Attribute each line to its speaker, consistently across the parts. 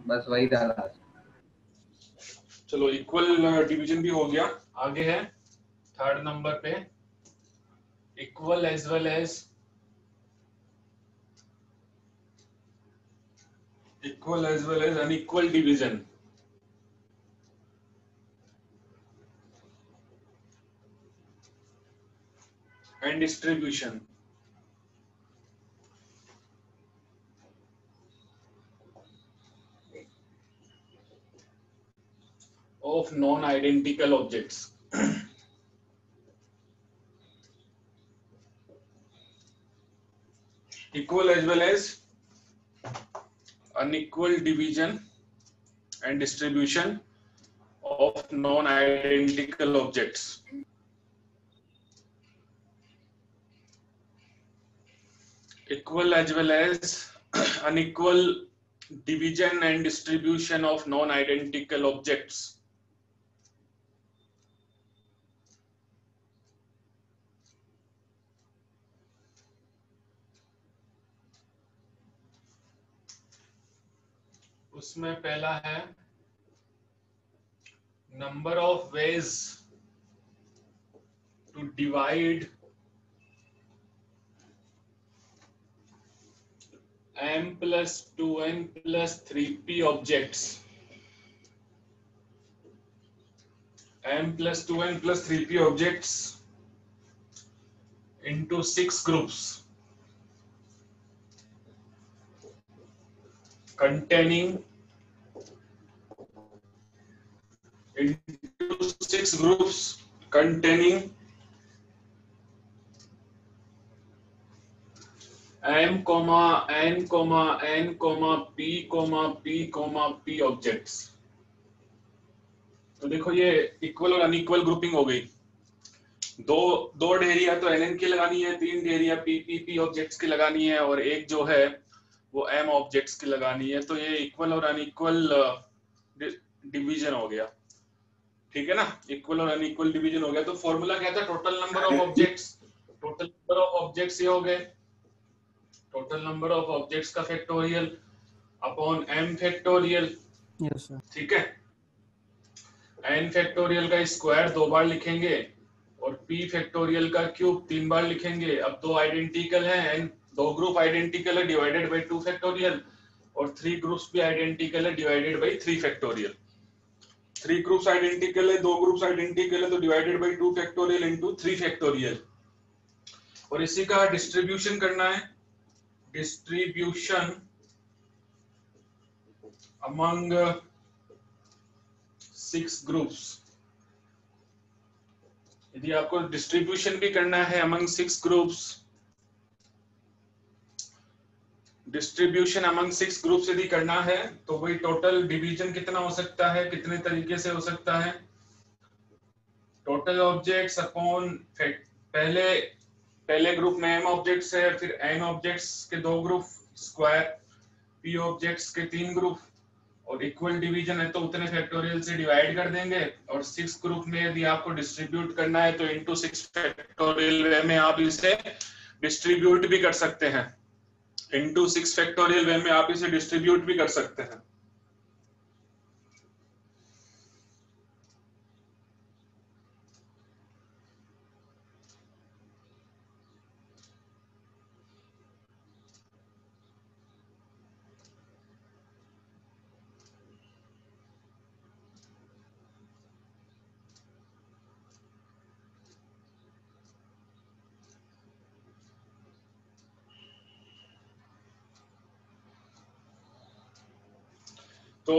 Speaker 1: बस वही डाला।
Speaker 2: चलो इक्वल डिवीजन भी हो गया। आगे है थर्ड नंबर पे equal as well as unequal division. And distribution of non-identical objects. Equal as well as unequal division and distribution of non-identical objects. Equal as well as unequal division and distribution of non-identical objects. उसमें पहला है number of ways to divide m plus 2n plus 3p objects. m plus 2n plus 3p objects into 6 groups containing m, n, n, p objects. तो देखो ये equal और unequal grouping हो गई। दो ढेरिया तो एन की लगानी है, 3 ढेरिया पी ऑब्जेक्ट्स की लगानी है और एक जो है वो m ऑब्जेक्ट्स की लगानी है। तो ये इक्वल और अनइक्वल डिवीजन हो गया, ठीक है ना। इक्वल और अनइक्वल डिवीजन हो गया। तो फॉर्मूला क्या था? Total number of objects. Total number of objects ये हो गए, टोटल नंबर ऑफ ऑब्जेक्ट्स का factorial upon m factorial.
Speaker 3: Yes sir.
Speaker 2: ठीक है, n फैक्टोरियल का स्क्वायर 2 बार लिखेंगे और p फैक्टोरियल का क्यूब 3 बार लिखेंगे। अब दो आइडेंटिकल हैं, n 2 ग्रुप आइडेंटिकल है डिवाइडेड बाय 2 फैक्टोरियल और 3 ग्रुप्स भी आइडेंटिकल है divided by 3 factorial. 3 groups identical है, 2 ग्रुप्स आइडेंटिकल है तो divided by 2 factorial into 3 factorial. और इसी का डिस्ट्रीब्यूशन करना है, डिस्ट्रीब्यूशन अमंग 6 ग्रुप्स। यदि आपको डिस्ट्रीब्यूशन भी करना है among 6 groups, distribution among 6 groups यदि करना है तो वही टोटल डिवीजन कितना हो सकता है, कितने तरीके से हो सकता है? टोटल ऑब्जेक्ट्स अपॉन पहले ग्रुप में m ऑब्जेक्ट्स है, फिर n ऑब्जेक्ट्स के 2 ग्रुप स्क्वायर p ऑब्जेक्ट्स के 3 ग्रुप और इक्वल डिवीजन है तो उतने फैक्टोरियल से डिवाइड कर देंगे। और 6 ग्रुप में यदि आपको डिस्ट्रीब्यूट करना है तो इनटू 6 फैक्टोरियल वे में आप इसे डिस्ट्रीब्यूट भी कर सकते हैं। इनटू 6 फैक्टोरियल वे में आप इसे डिस्ट्रीब्यूट भी कर सकते हैं। तो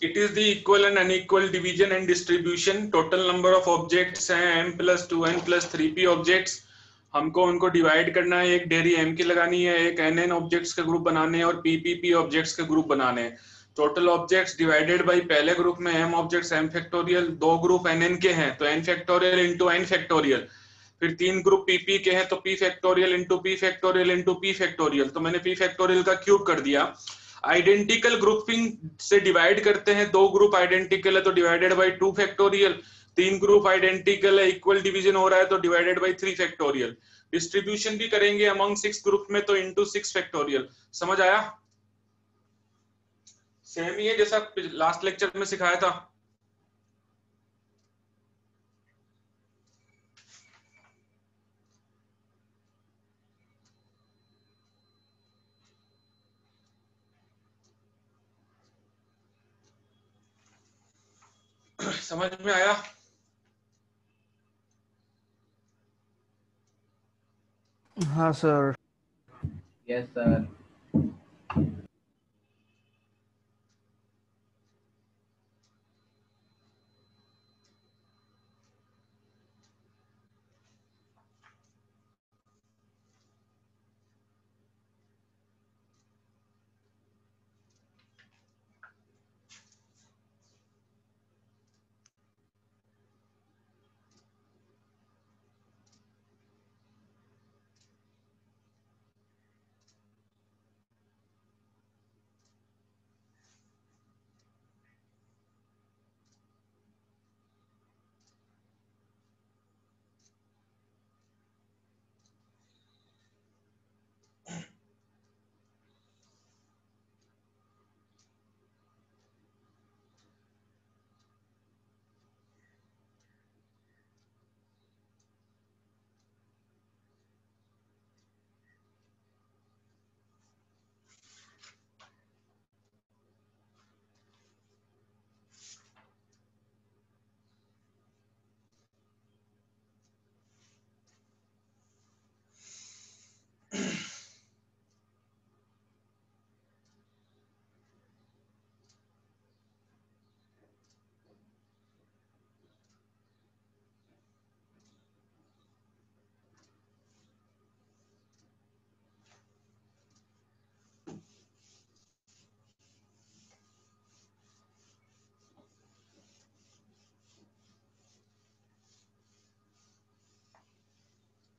Speaker 2: it is the equal and unequal division and distribution. Total number of objects हैं m plus 2n plus 3p objects. हमको उनको डिवाइड करना है, एक ढेरी m की लगानी है, एक nn ऑब्जेक्ट्स के ग्रुप बनाने हैं और p ऑब्जेक्ट्स के ग्रुप बनाने हैं। टोटल ऑब्जेक्ट्स डिवाइडेड बाय पहले ग्रुप में m objects m factorial, 2 group nn के हैं तो n factorial into n factorial, फिर 3 ग्रुप p के हैं तो p factorial into p factorial into p factorial. तो मैंने p फैक्टोरियल का क्यूब कर दिया। आइडेंटिकल ग्रुपिंग से डिवाइड करते हैं, 2 ग्रुप आइडेंटिकल है तो divided by 2 factorial, 3 group identical है इक्वल डिवीजन हो रहा है तो डिवाइडेड बाय 3 फैक्टोरियल। डिस्ट्रीब्यूशन भी करेंगे अमंग 6 ग्रुप में तो इनटू 6 फैक्टोरियल। समझ आया? सेम ही है जैसा लास्ट लेक्चर में सिखाया था। समझ में आया?
Speaker 1: हाँ सर।
Speaker 3: Yes sir.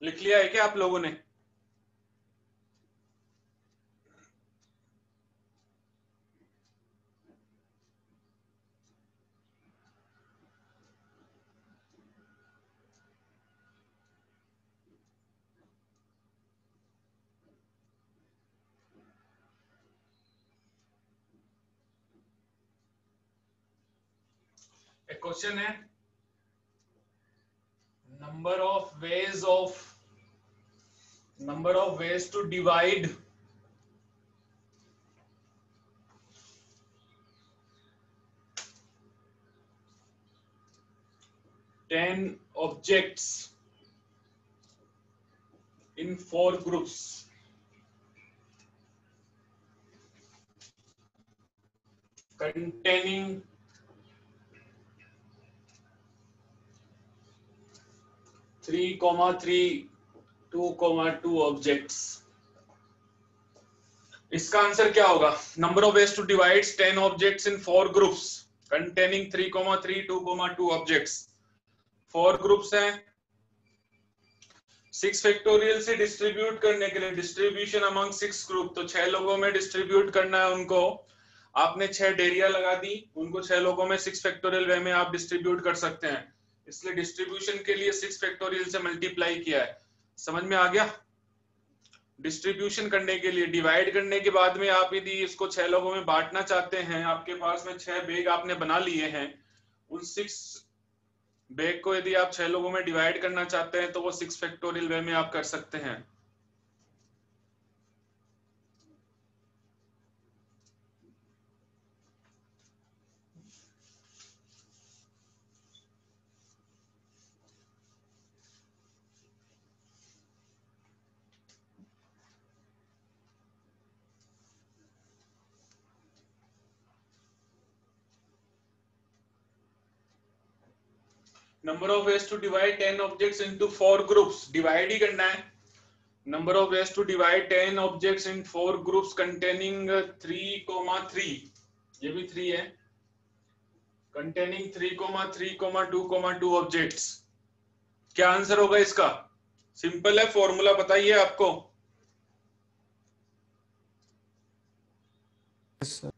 Speaker 2: लिख लिया है क्या आप लोगों ने? एक क्वेश्चन है, number of ways to divide ten objects in 4 groups. Containing 3, 2, 2 objects. इसका आंसर क्या होगा? Number of ways to divide 10 objects in 4 groups containing 3, 2, 2 objects. 4 groups हैं। 6 फैक्टोरियल से डिस्ट्रीब्यूट करने के लिए डिस्ट्रीब्यूशन अमंग 6 ग्रुप, तो 6 लोगों में डिस्ट्रीब्यूट करना है उनको। आपने 6 डेरिया लगा दी, उनको 6 लोगों में 6 फैक्टोरियल वे में आप डिस्ट्रीब्यूट कर सकते हैं, इसलिए डिस्ट्रीब्यूशन के लिए 6 फैक्टोरियल से मल्टीप्लाई किया है। समझ में आ गया? डिस्ट्रीब्यूशन करने के लिए, डिवाइड करने के बाद में आप यदि इसको 6 लोगों में बांटना चाहते हैं, आपके पास में 6 बैग आपने बना लिए हैं, उन 6 बैग को यदि आप 6 लोगों में डिवाइड करना चाहते हैं तो वो 6 फैक्टोरियल वे में आप कर सकते हैं। Number of ways to divide 10 objects into 4 groups, divide ही करना है। Number of ways to divide 10 objects in 4 groups containing 3, 3, ये भी 3 है, कंटेनिंग 3, 3, 2, 2 ऑब्जेक्ट्स। क्या आंसर होगा इसका? सिंपल है, फॉर्मूला बताइए आपको।
Speaker 1: सर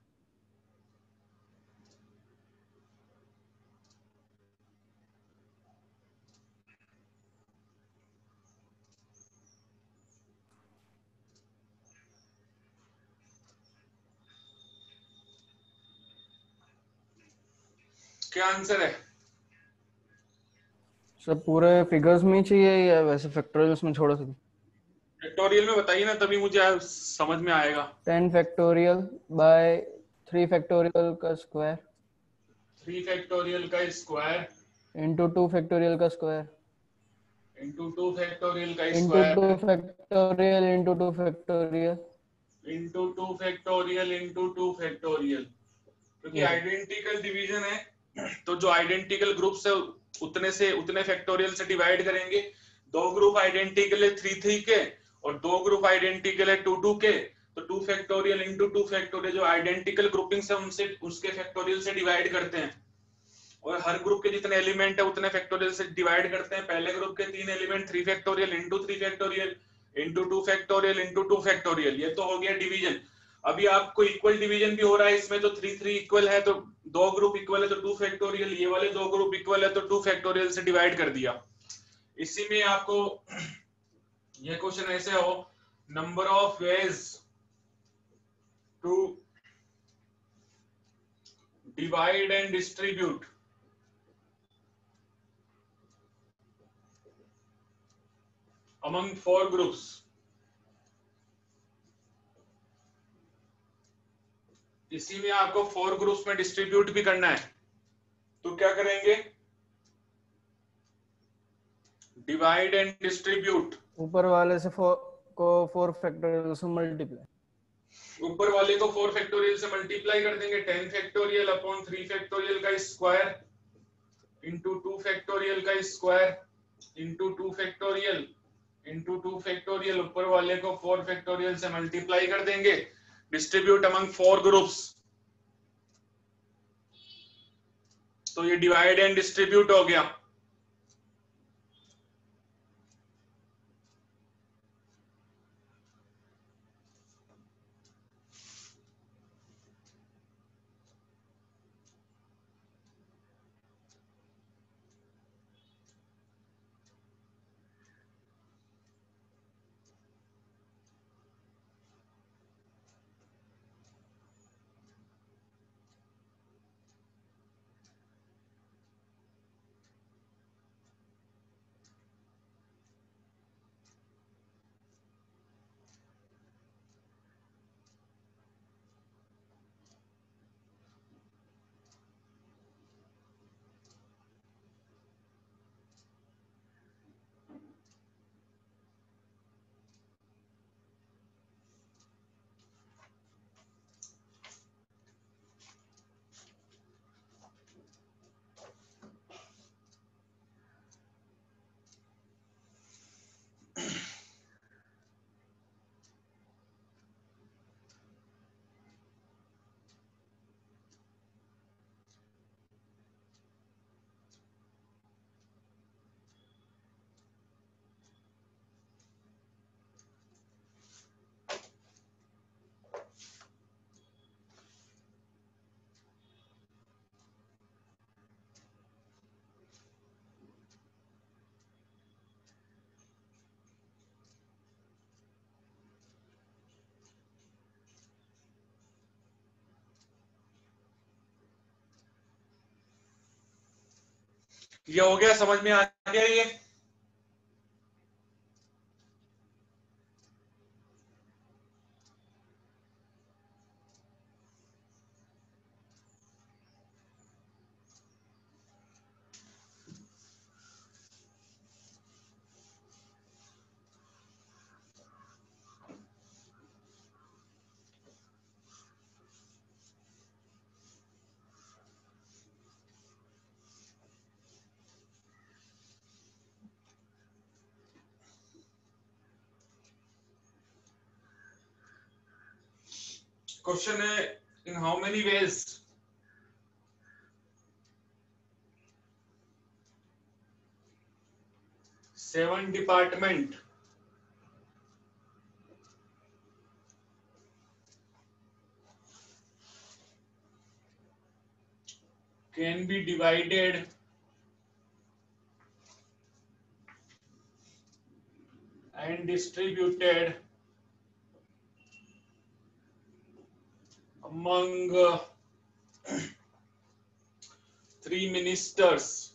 Speaker 2: क्या आंसर है?
Speaker 1: सब पूरे फिगर्स में ही चाहिए या वैसे फैक्टोरियल्स में छोड़ सकते?
Speaker 2: फैक्टोरियल में बताइए ना, तभी मुझे समझ में आएगा।
Speaker 1: 10 फैक्टोरियल बाय 3 फैक्टोरियल का स्क्वायर
Speaker 2: 3 फैक्टोरियल का स्क्वायर
Speaker 1: इंटू 2 फैक्टोरियल का स्क्वायर
Speaker 2: इंटू 2 फैक्टोरियल का
Speaker 1: into 2
Speaker 2: square
Speaker 1: factorial into 2 factorial.
Speaker 2: Into 2 factorial into 2 factorial. क्योंकि
Speaker 1: यस।
Speaker 2: आइडेंटिकल डिवीजन है तो जो आइडेंटिकल ग्रुप्स है उतने फैक्टोरियल से डिवाइड करेंगे। दो ग्रुप आइडेंटिकल है 3 3 के और दो ग्रुप आइडेंटिकल है 2 2 के, तो 2 फैक्टोरियल इंटू 2 फैक्टोरियल जो आइडेंटिकल ग्रुपिंग है उनसे उसके फैक्टोरियल से डिवाइड करते हैं। और हर ग्रुप के जितने एलिमेंट है उतने फैक्टोरियल से डिवाइड करते हैं। पहले ग्रुप के 3 element 3 factorial into 3 factorial into 2 factorial into 2 factorial. ये तो हो गया डिवीजन। अभी आपको इक्वल डिवीजन भी हो रहा है इसमें, तो 3 3 इक्वल है तो दो ग्रुप इक्वल है तो 2 फैक्टोरियल, ये वाले दो ग्रुप इक्वल है तो 2 फैक्टोरियल से डिवाइड कर दिया। इसी में आपको ये क्वेश्चन ऐसे हो, number of ways to divide and distribute among 4 groups। इसी में आपको 4 ग्रुप्स में डिस्ट्रीब्यूट भी करना है, तो क्या करेंगे? Divide and distribute.
Speaker 1: ऊपर वाले से 4 को 4 फैक्टोरियल से मल्टीप्लाई।
Speaker 2: ऊपर वाले को 4 फैक्टोरियल से मल्टीप्लाई कर देंगे। 10 फैक्टोरियल अपॉन 3 फैक्टोरियल का स्क्वायर इंटू 2 फैक्टोरियल का square into 2 factorial into 2 factorial. ऊपर वाले को 4 फैक्टोरियल से मल्टीप्लाई कर देंगे। डिस्ट्रीब्यूट अमंग 4 ग्रुप्स, तो ये डिवाइड एंड डिस्ट्रीब्यूट हो गया। ये हो गया, समझ में आ गया ये? क्वेश्चन है, in how many veg seven department can be divided and distributed among 3 ministers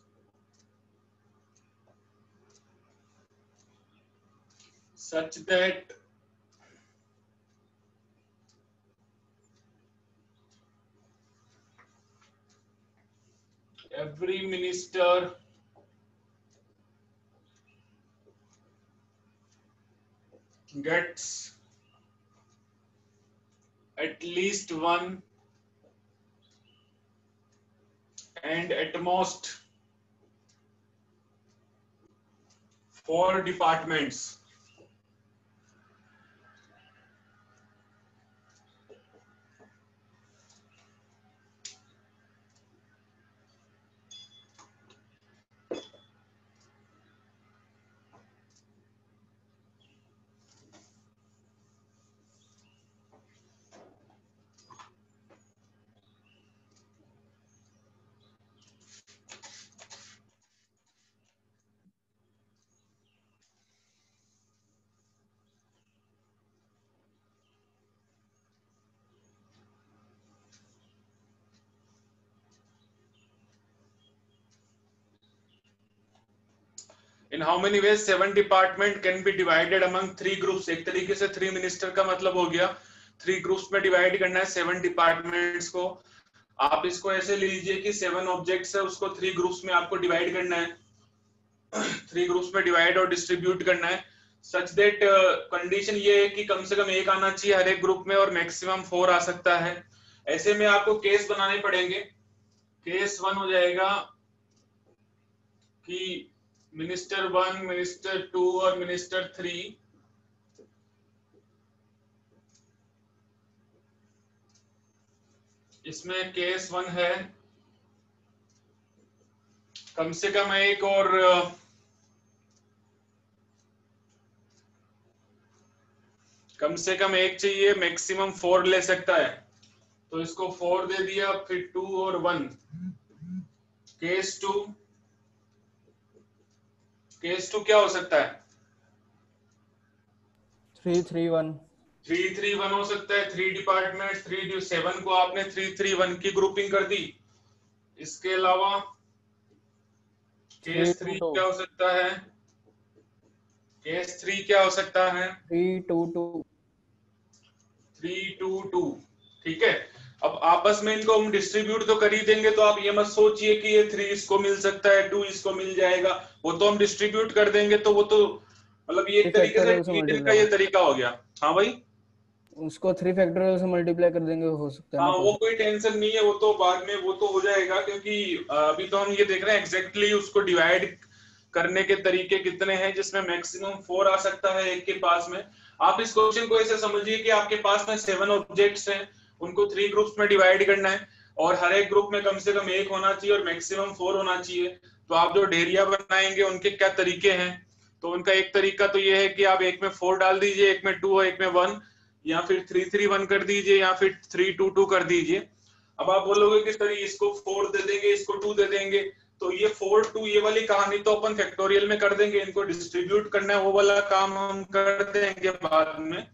Speaker 2: such that every minister gets at least one and at most 4 departments. In how many ways 7 department can be divided among 3 groups? एक तरीके से 3 minister का मतलब हो गया 3 groups में divide करना है 7 डिपार्टमेंट्स को। आप इसको ऐसे लीजिए कि 7 ऑब्जेक्ट्स है उसको 3 ग्रुप्स में आपको डिवाइड करना है 3 ग्रुप्स में डिवाइड और डिस्ट्रीब्यूट करना है सच दैट कंडीशन ये है कि कम से कम एक आना चाहिए हर एक ग्रुप में और मैक्सिमम 4 आ सकता है। ऐसे में आपको केस बनाने पड़ेंगे। केस 1 हो जाएगा कि मिनिस्टर 1, मिनिस्टर 2 और मिनिस्टर 3 इसमें केस 1 है कम से कम एक और कम से कम एक चाहिए मैक्सिमम 4 ले सकता है तो इसको 4 दे दिया फिर 2 और 1। केस 2 क्या हो सकता है
Speaker 1: 3-3-1
Speaker 2: 3-3-1 हो सकता है 3 डिपार्टमेंट 7 को आपने 3-3-1 की ग्रुपिंग कर दी। इसके अलावा केस 3 क्या हो सकता है केस 3 क्या हो सकता है 3-2-2 ठीक है। अब आपस में इनको हम डिस्ट्रीब्यूट तो कर ही देंगे तो आप ये मत सोचिए कि ये 3 इसको मिल सकता है 2 इसको मिल जाएगा वो तो हम डिस्ट्रीब्यूट कर देंगे तो वो तो मतलब ये एक तरीके से डिवीजन का ये तरीका हो गया। हाँ भाई
Speaker 1: उसको 3 फैक्टोरियल से मल्टीप्लाई कर देंगे हो सकता है
Speaker 2: हाँ वो कोई टेंशन नहीं है वो तो बाद में वो तो हो जाएगा क्योंकि अभी तो हम ये देख रहे हैं एग्जैक्टली उसको डिवाइड करने के तरीके कितने हैं जिसमें मैक्सिमम 4 आ सकता है एक के पास में। आप इस क्वेश्चन को ऐसे समझिए कि आपके पास में 7 ऑब्जेक्ट्स हैं उनको 3 ग्रुप्स में डिवाइड करना है और हर एक ग्रुप में कम से कम 1 होना चाहिए और मैक्सिमम 4 होना चाहिए। तो आप जो ढेरिया बनाएंगे उनके क्या तरीके हैं तो उनका एक तरीका तो ये है कि आप एक में 4 डाल दीजिए एक में 2 और एक में 1 या फिर 3-3-1 कर दीजिए या फिर 3-2-2 कर दीजिए। अब आप बोलोगे कि सर इसको 4 दे देंगे इसको 2 दे देंगे तो ये 4-2 ये वाली कहानी तो अपन फैक्टोरियल में कर देंगे इनको डिस्ट्रीब्यूट करना है वो वाला काम हम कर देंगे बाद में।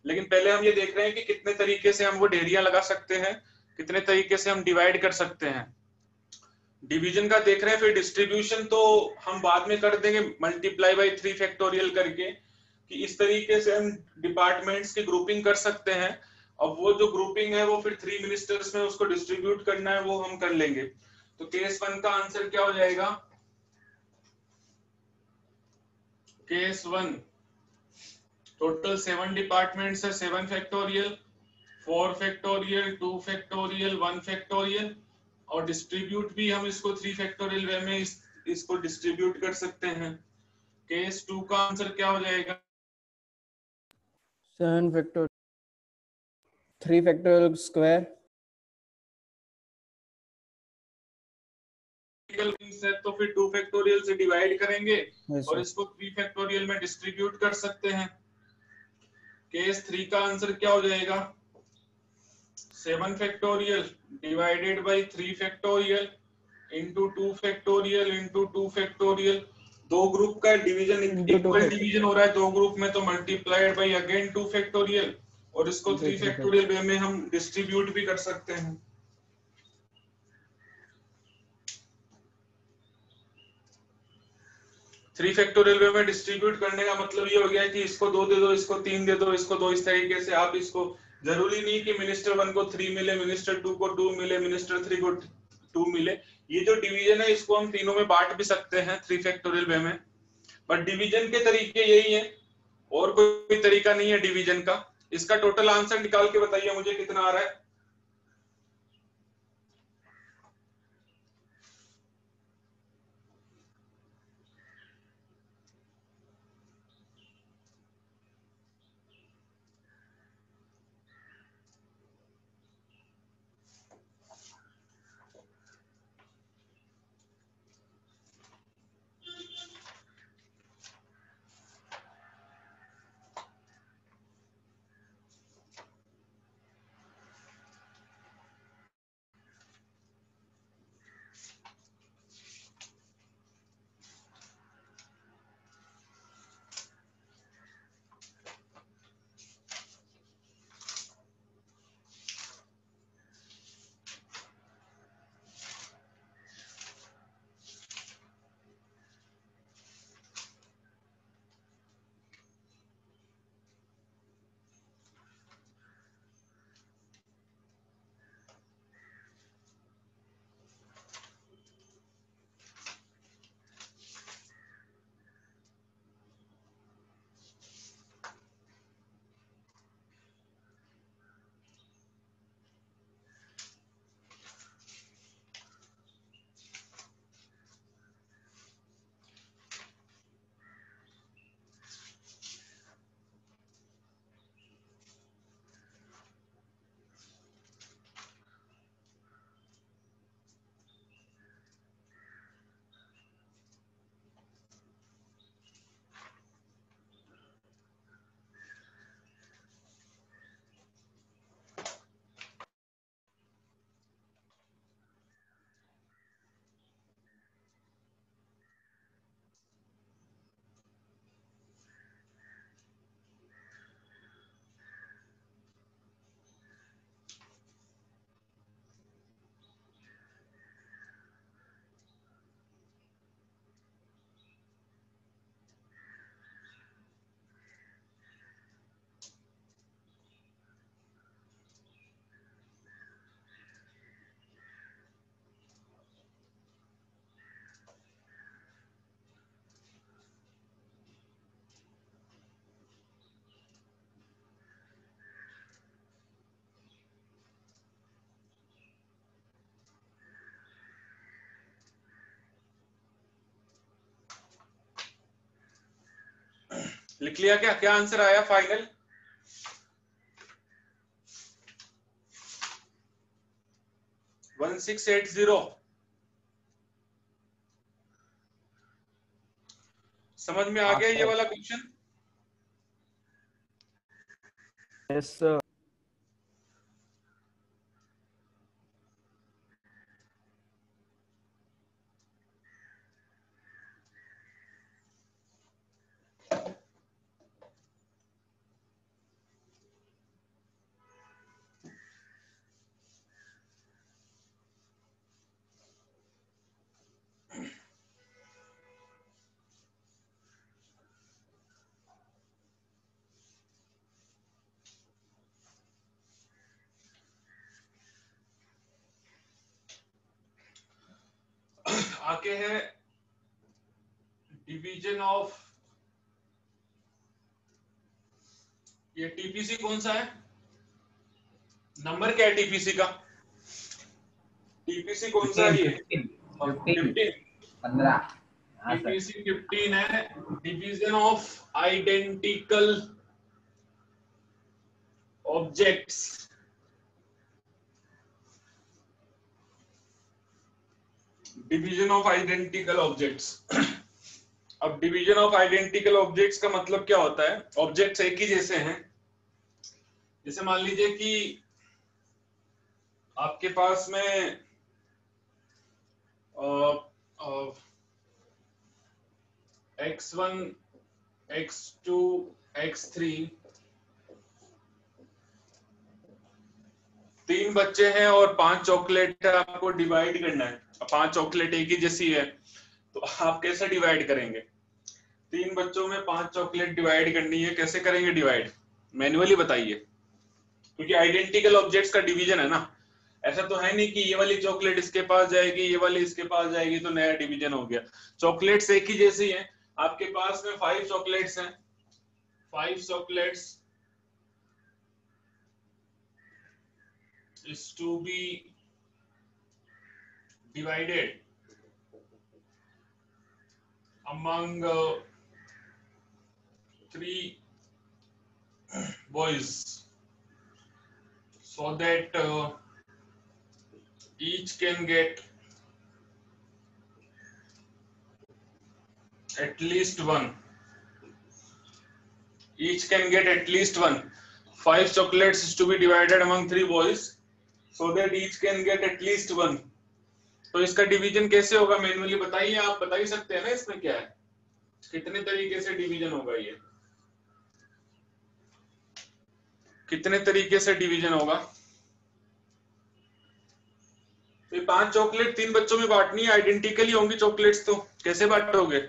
Speaker 2: लेकिन पहले हम ये देख रहे हैं कि कितने तरीके से हम वो ढेरियां लगा सकते हैं कितने तरीके से हम डिवाइड कर सकते हैं। डिवीजन का देख रहे हैं फिर डिस्ट्रीब्यूशन तो हम बाद में कर देंगे मल्टीप्लाई बाय 3 फैक्टोरियल करके कि इस तरीके से हम डिपार्टमेंट्स की ग्रुपिंग कर सकते हैं। अब वो जो ग्रुपिंग है वो फिर 3 मिनिस्टर्स में उसको डिस्ट्रीब्यूट करना है वो हम कर लेंगे। तो केस 1 का आंसर क्या हो जाएगा केस 1 टोटल 7 डिपार्टमेंट्स है 7 फैक्टोरियल 4 फैक्टोरियल 2 फैक्टोरियल 1 फैक्टोरियल और डिस्ट्रीब्यूट भी हम इसको 3 फैक्टोरियल वे में इसको डिस्ट्रीब्यूट कर सकते हैं। केस 2 का आंसर क्या हो जाएगा
Speaker 1: 7 फैक्टोरियल 3 फैक्टोरियल स्क्वायर
Speaker 2: है तो फिर 2 फैक्टोरियल से डिवाइड करेंगे
Speaker 1: yes,
Speaker 2: और इसको 3 फैक्टोरियल में डिस्ट्रीब्यूट कर सकते हैं। केस 3 का आंसर क्या हो जाएगा 7 factorial divided by 3 factorial into 2 factorial into 2 factorial. दो ग्रुप का डिवीजन इक्वल डिवीजन हो रहा है 2 ग्रुप में तो मल्टीप्लाइड बाय अगेन 2 फैक्टोरियल और इसको 3 फैक्टोरियल वे में हम डिस्ट्रीब्यूट भी कर सकते हैं। 3 फैक्टोरियल वे में डिस्ट्रीब्यूट करने का मतलब ये हो गया कि इसको 2 दे दो, इसको 3 दे दो, इसको 2, इस तरीके से आप इसको, जरूरी नहीं कि मिनिस्टर 1 को 3 मिले, मिनिस्टर 2 को 2 मिले, मिनिस्टर 3 को 2 मिले। ये जो डिवीजन है इसको हम तीनों में बांट भी सकते हैं 3 फैक्टोरियल वे में, बट डिवीजन के तरीके यही है, और कोई तरीका नहीं है डिवीजन का। इसका टोटल आंसर निकाल के बताइए मुझे कितना आ रहा है। लिख लिया क्या? क्या आंसर आया फाइनल? वन 1680। समझ में आ गया ये वाला क्वेश्चन?
Speaker 1: Yes sir.
Speaker 2: आगे है डिवीजन ऑफ, ये टीपीसी कौन सा है? नंबर क्या है टीपीसी का? टीपीसी कौन सा है ये? 15।
Speaker 3: 15।
Speaker 2: टीपीसी 15 है। Division of identical objects. Division of identical objects. अब डिवीजन ऑफ आइडेंटिकल ऑब्जेक्ट्स का मतलब क्या होता है? ऑब्जेक्ट्स एक ही जैसे हैं। जैसे मान लीजिए कि आपके पास में x1, x2, x3 3 बच्चे हैं और 5 चॉकलेट आपको डिवाइड करना है। 5 चॉकलेट एक ही जैसी है, तो आप कैसे डिवाइड करेंगे? 3 बच्चों में 5 चॉकलेट डिवाइड करनी है, कैसे करेंगे डिवाइड? मैन्युअली बताइए, क्योंकि आइडेंटिकल ऑब्जेक्ट्स का डिवीजन है ना। ऐसा तो है नहीं कि ये वाली चॉकलेट इसके पास जाएगी, ये वाली इसके पास जाएगी तो नया डिवीजन हो गया। चॉकलेट्स एक ही जैसी हैं। आपके पास में 5 चॉकलेट्स हैं, 5 chocolates is to be divided among 3 boys so that each can get at least one. Each can get at least one. 5 chocolates is to be divided among 3 boys so that each can get at least one. तो इसका division कैसे होगा manually बताइए। आप बता ही सकते हैं ना इसमें क्या है, कितने तरीके से डिवीजन होगा, ये कितने तरीके से डिवीजन होगा। तो ये 5 चॉकलेट 3 बच्चों में बांटनी है, आइडेंटिकली होंगी चॉकलेट्स, तो कैसे बांटोगे?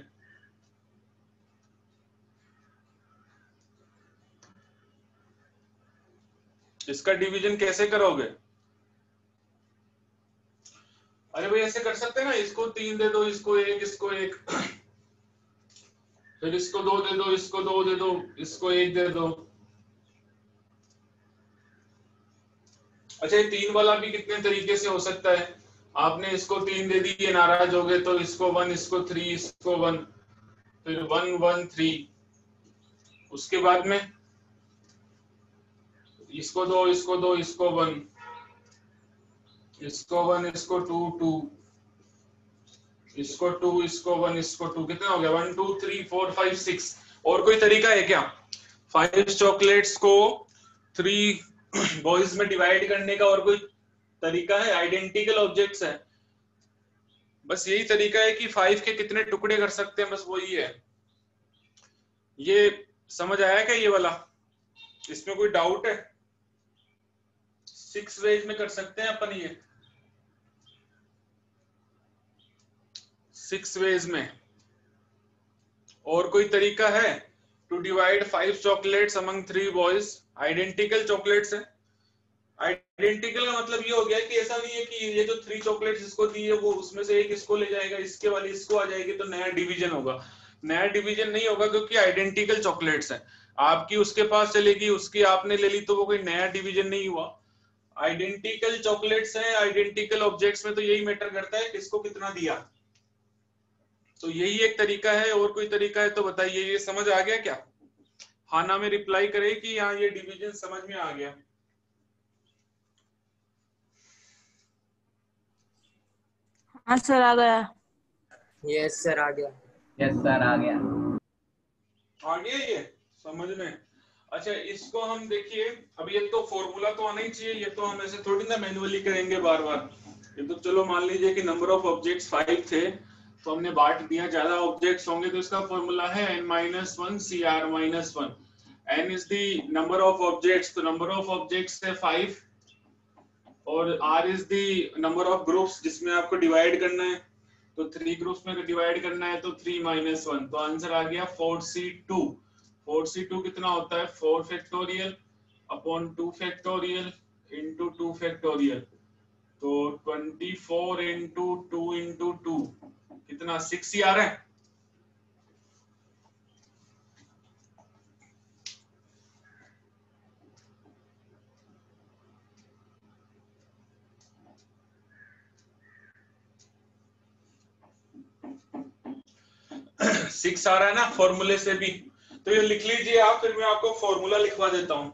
Speaker 2: इसका डिवीजन कैसे करोगे? अरे भाई ऐसे कर सकते हैं ना, इसको 3 दे दो, इसको 1, इसको 1, फिर इसको 2 दे दो, इसको 2 दे दो, इसको 1 दे दो। अच्छा ये 3 वाला भी कितने तरीके से हो सकता है। आपने इसको 3 दे दी, ये नाराज हो गए तो इसको 1, इसको 3, इसको 1, फिर 1 1 3, उसके बाद में इसको 2, इसको 2, इसको 1, इसको 1, इसको 2 2, इसको 2, इसको 1, इसको 2, कितना हो गया 1 2 3 4 5 6। और कोई तरीका है क्या 5 चॉकलेट्स को 3 बॉयज में डिवाइड करने का? और कोई तरीका है? आइडेंटिकल ऑब्जेक्ट्स है, बस यही तरीका है कि 5 के कितने टुकड़े कर सकते हैं, बस वही है। ये समझ आया क्या ये वाला? इसमें कोई डाउट है? 6 वेज में कर सकते हैं अपन ये, 6 वेज में। और कोई तरीका है to divide 5 chocolates among 3 boys? Identical chocolates है। आइडेंटिकल का मतलब ये हो गया कि ऐसा नहीं है कि ये जो 3 चॉकलेट्स इसको दी है वो उसमें से एक इसको ले जाएगा, इसके वाली इसको आ जाएगी तो नया डिवीजन होगा। नया डिवीजन नहीं होगा क्योंकि आइडेंटिकल चॉकलेट्स है। आपकी उसके पास चलेगी, उसकी आपने ले ली, तो वो कोई नया डिवीजन नहीं हुआ। आइडेंटिकल चॉकलेट्स है, आइडेंटिकल ऑब्जेक्ट्स में तो यही मैटर करता है किसको कितना दिया। तो यही एक तरीका है। और कोई तरीका है तो बताइए। ये समझ आ गया क्या? हाना में रिप्लाई करे कि हाँ ये डिवीजन समझ में आ गया।
Speaker 4: हाँ सर आ गया।
Speaker 5: यस सर आ गया।
Speaker 3: यस सर आ गया।
Speaker 2: आ गया ये समझ में। अच्छा इसको हम देखिए, अब ये तो फॉर्मूला तो आना ही चाहिए, ये तो हम ऐसे थोड़ी ना मैन्युअली करेंगे बार बार। ये तो चलो मान लीजिए कि नंबर ऑफ ऑब्जेक्ट्स 5 थे तो हमने बांट दिया, ज्यादा ऑब्जेक्ट्स होंगे तो इसका फॉर्मूला है n-1 CR-1। n is the number of objects, तो नंबर ऑफ ऑब्जेक्ट्स है 5, और r is the number of groups जिसमें आपको डिवाइड करना है। तो 3 ग्रुप्स में डिवाइड करना है तो 3-1, तो आंसर आ गया 4C2। 4C2 कितना होता है 4 factorial upon 2 factorial into 2 factorial, तो 24 इंटू 2 इंटू 2 कितना 6 ही आ रहा है। सिक्स आ रहा है ना फॉर्मूले से भी, तो ये लिख लीजिए आप, फिर मैं आपको फॉर्मूला लिखवा देता हूं।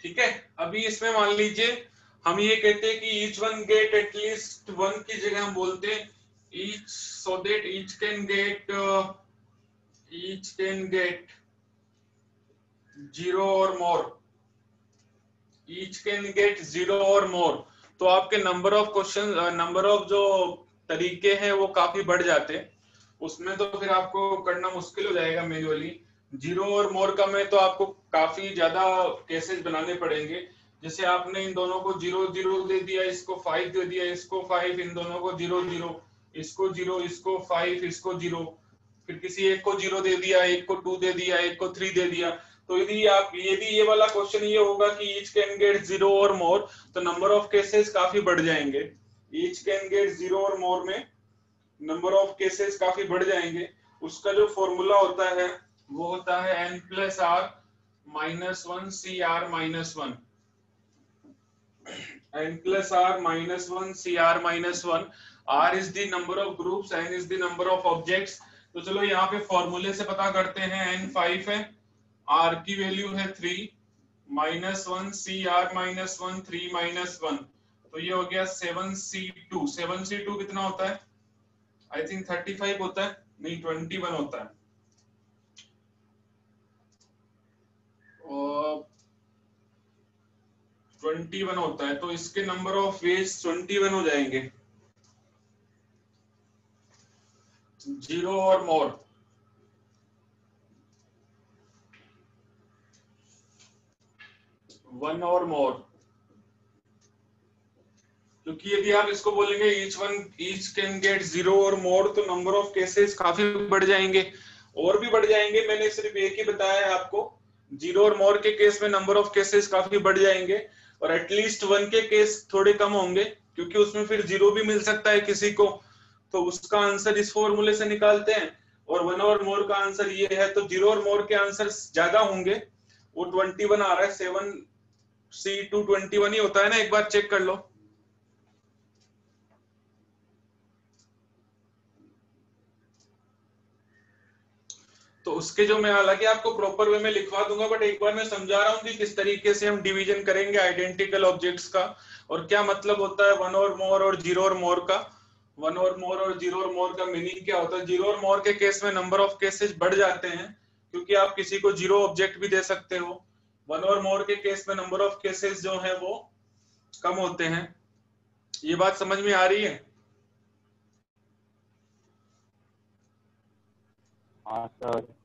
Speaker 2: ठीक है, अभी इसमें मान लीजिए हम ये कहते हैं कि each one get at least one की जगह हम बोलते हैं each, so that each can gate 0 और मोर, ईच कैन गेट 0 और मोर। तो आपके number of question, number of जो तरीके हैं वो काफी बढ़ जाते हैं, उसमें तो फिर आपको करना मुश्किल हो जाएगा मैन्युअली। 0 और मोर का में तो आपको काफी ज्यादा केसेस बनाने पड़ेंगे। जैसे आपने इन दोनों को 0 0 दे दिया, इसको 5 दे दिया, इसको 5, इन दोनों को 0 0, इसको 0, इसको 5, इसको 0, फिर किसी एक को 0 दे दिया, एक को 2 दे दिया, एक को 3 दे दिया। तो यदि ये वाला क्वेश्चन ये होगा कि ईच कैन गेट 0 और मोर, तो नंबर ऑफ केसेस काफी बढ़ जाएंगे। ईच कैन गेट 0 और मोर में नंबर ऑफ केसेस काफी बढ़ जाएंगे। उसका जो फॉर्मूला होता है वो होता है n plus R minus 1 C R minus 1, n plus R minus 1 C R minus 1। r is the number of groups, n is the number of objects. तो चलो यहाँ पे फॉर्मूले से पता करते हैं। n 5 है, r की वैल्यू है 3, minus 1 C R minus 1, 3 minus 1, तो ये हो गया 7c2। 7c2 कितना होता है? आई थिंक 35 होता है, नहीं 21 होता है। और 21 होता है, तो इसके नंबर ऑफ वेज 21 हो जाएंगे, 0 और मोर। वन और मोर, क्योंकि यदि आप इसको बोलेंगे ईच कैन गेट 0 और मोर, तो नंबर ऑफ केसेस काफी बढ़ जाएंगे, और भी बढ़ जाएंगे। मैंने सिर्फ एक ही बताया है आपको, 0 और मोर के केस में नंबर ऑफ केसेस काफी बढ़ जाएंगे, और एटलीस्ट 1 के केस थोड़े कम होंगे, क्योंकि उसमें फिर 0 भी मिल सकता है किसी को। तो उसका आंसर इस फॉर्मूले से निकालते हैं, और 1 और मोर का आंसर ये है, तो 0 और मोर के आंसर ज्यादा होंगे। वो 21 आ रहा है, 7c2 21 ही होता है ना, एक बार चेक कर लो। तो उसके जो मैं हालांकि आपको प्रॉपर वे में लिखवा दूंगा, बट एक बार मैं समझा रहा हूँ कि किस तरीके से हम डिवीजन करेंगे आइडेंटिकल ऑब्जेक्ट्स का, और क्या मतलब होता है 1 और मोर और 0 और मोर का। 1 और मोर और 0 और मोर का मीनिंग क्या होता है? 0 और मोर के केस में नंबर ऑफ केसेस बढ़ जाते हैं, क्योंकि आप किसी को 0 ऑब्जेक्ट भी दे सकते हो। 1 और मोर के केस में नंबर ऑफ केसेस जो है वो कम होते हैं। ये बात समझ में आ रही है?
Speaker 6: हाँ सर।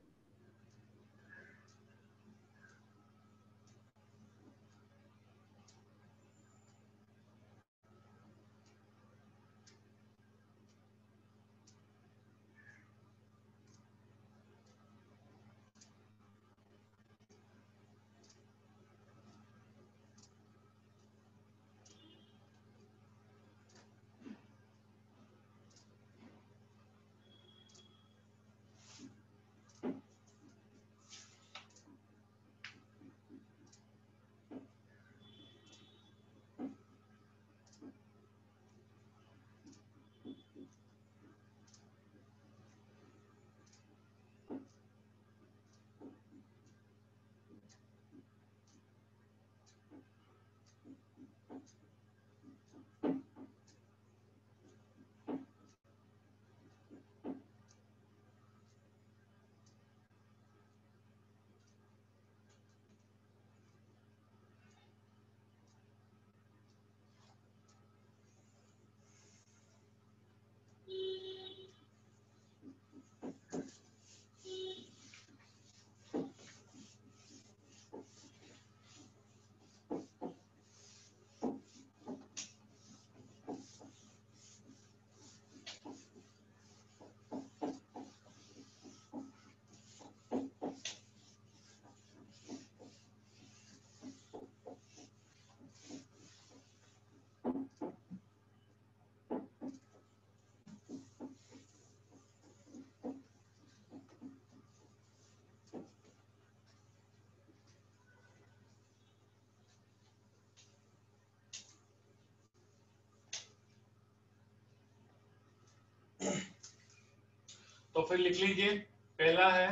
Speaker 2: तो फिर लिख लीजिए, पहला है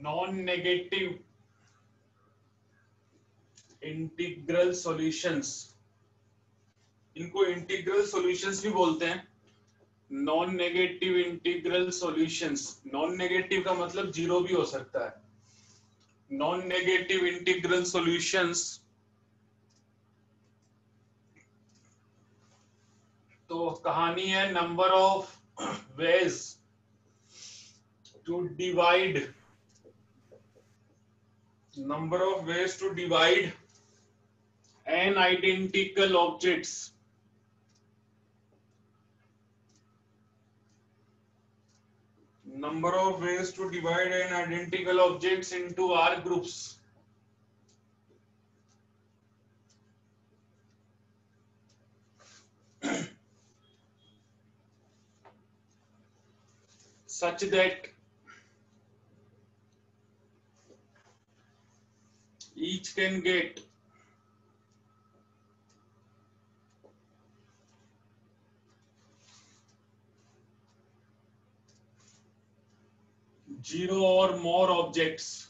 Speaker 2: नॉन नेगेटिव इंटीग्रल सॉल्यूशंस, इनको इंटीग्रल सॉल्यूशंस भी बोलते हैं। Non negative integral solutions, non negative का मतलब जीरो भी हो सकता है। नॉन नेगेटिव इंटीग्रल सॉल्यूशंस, तो कहानी है number of ways to divide, number of ways to divide an identical objects, number of ways to divide an identical objects into R groups, such that each can get zero or more objects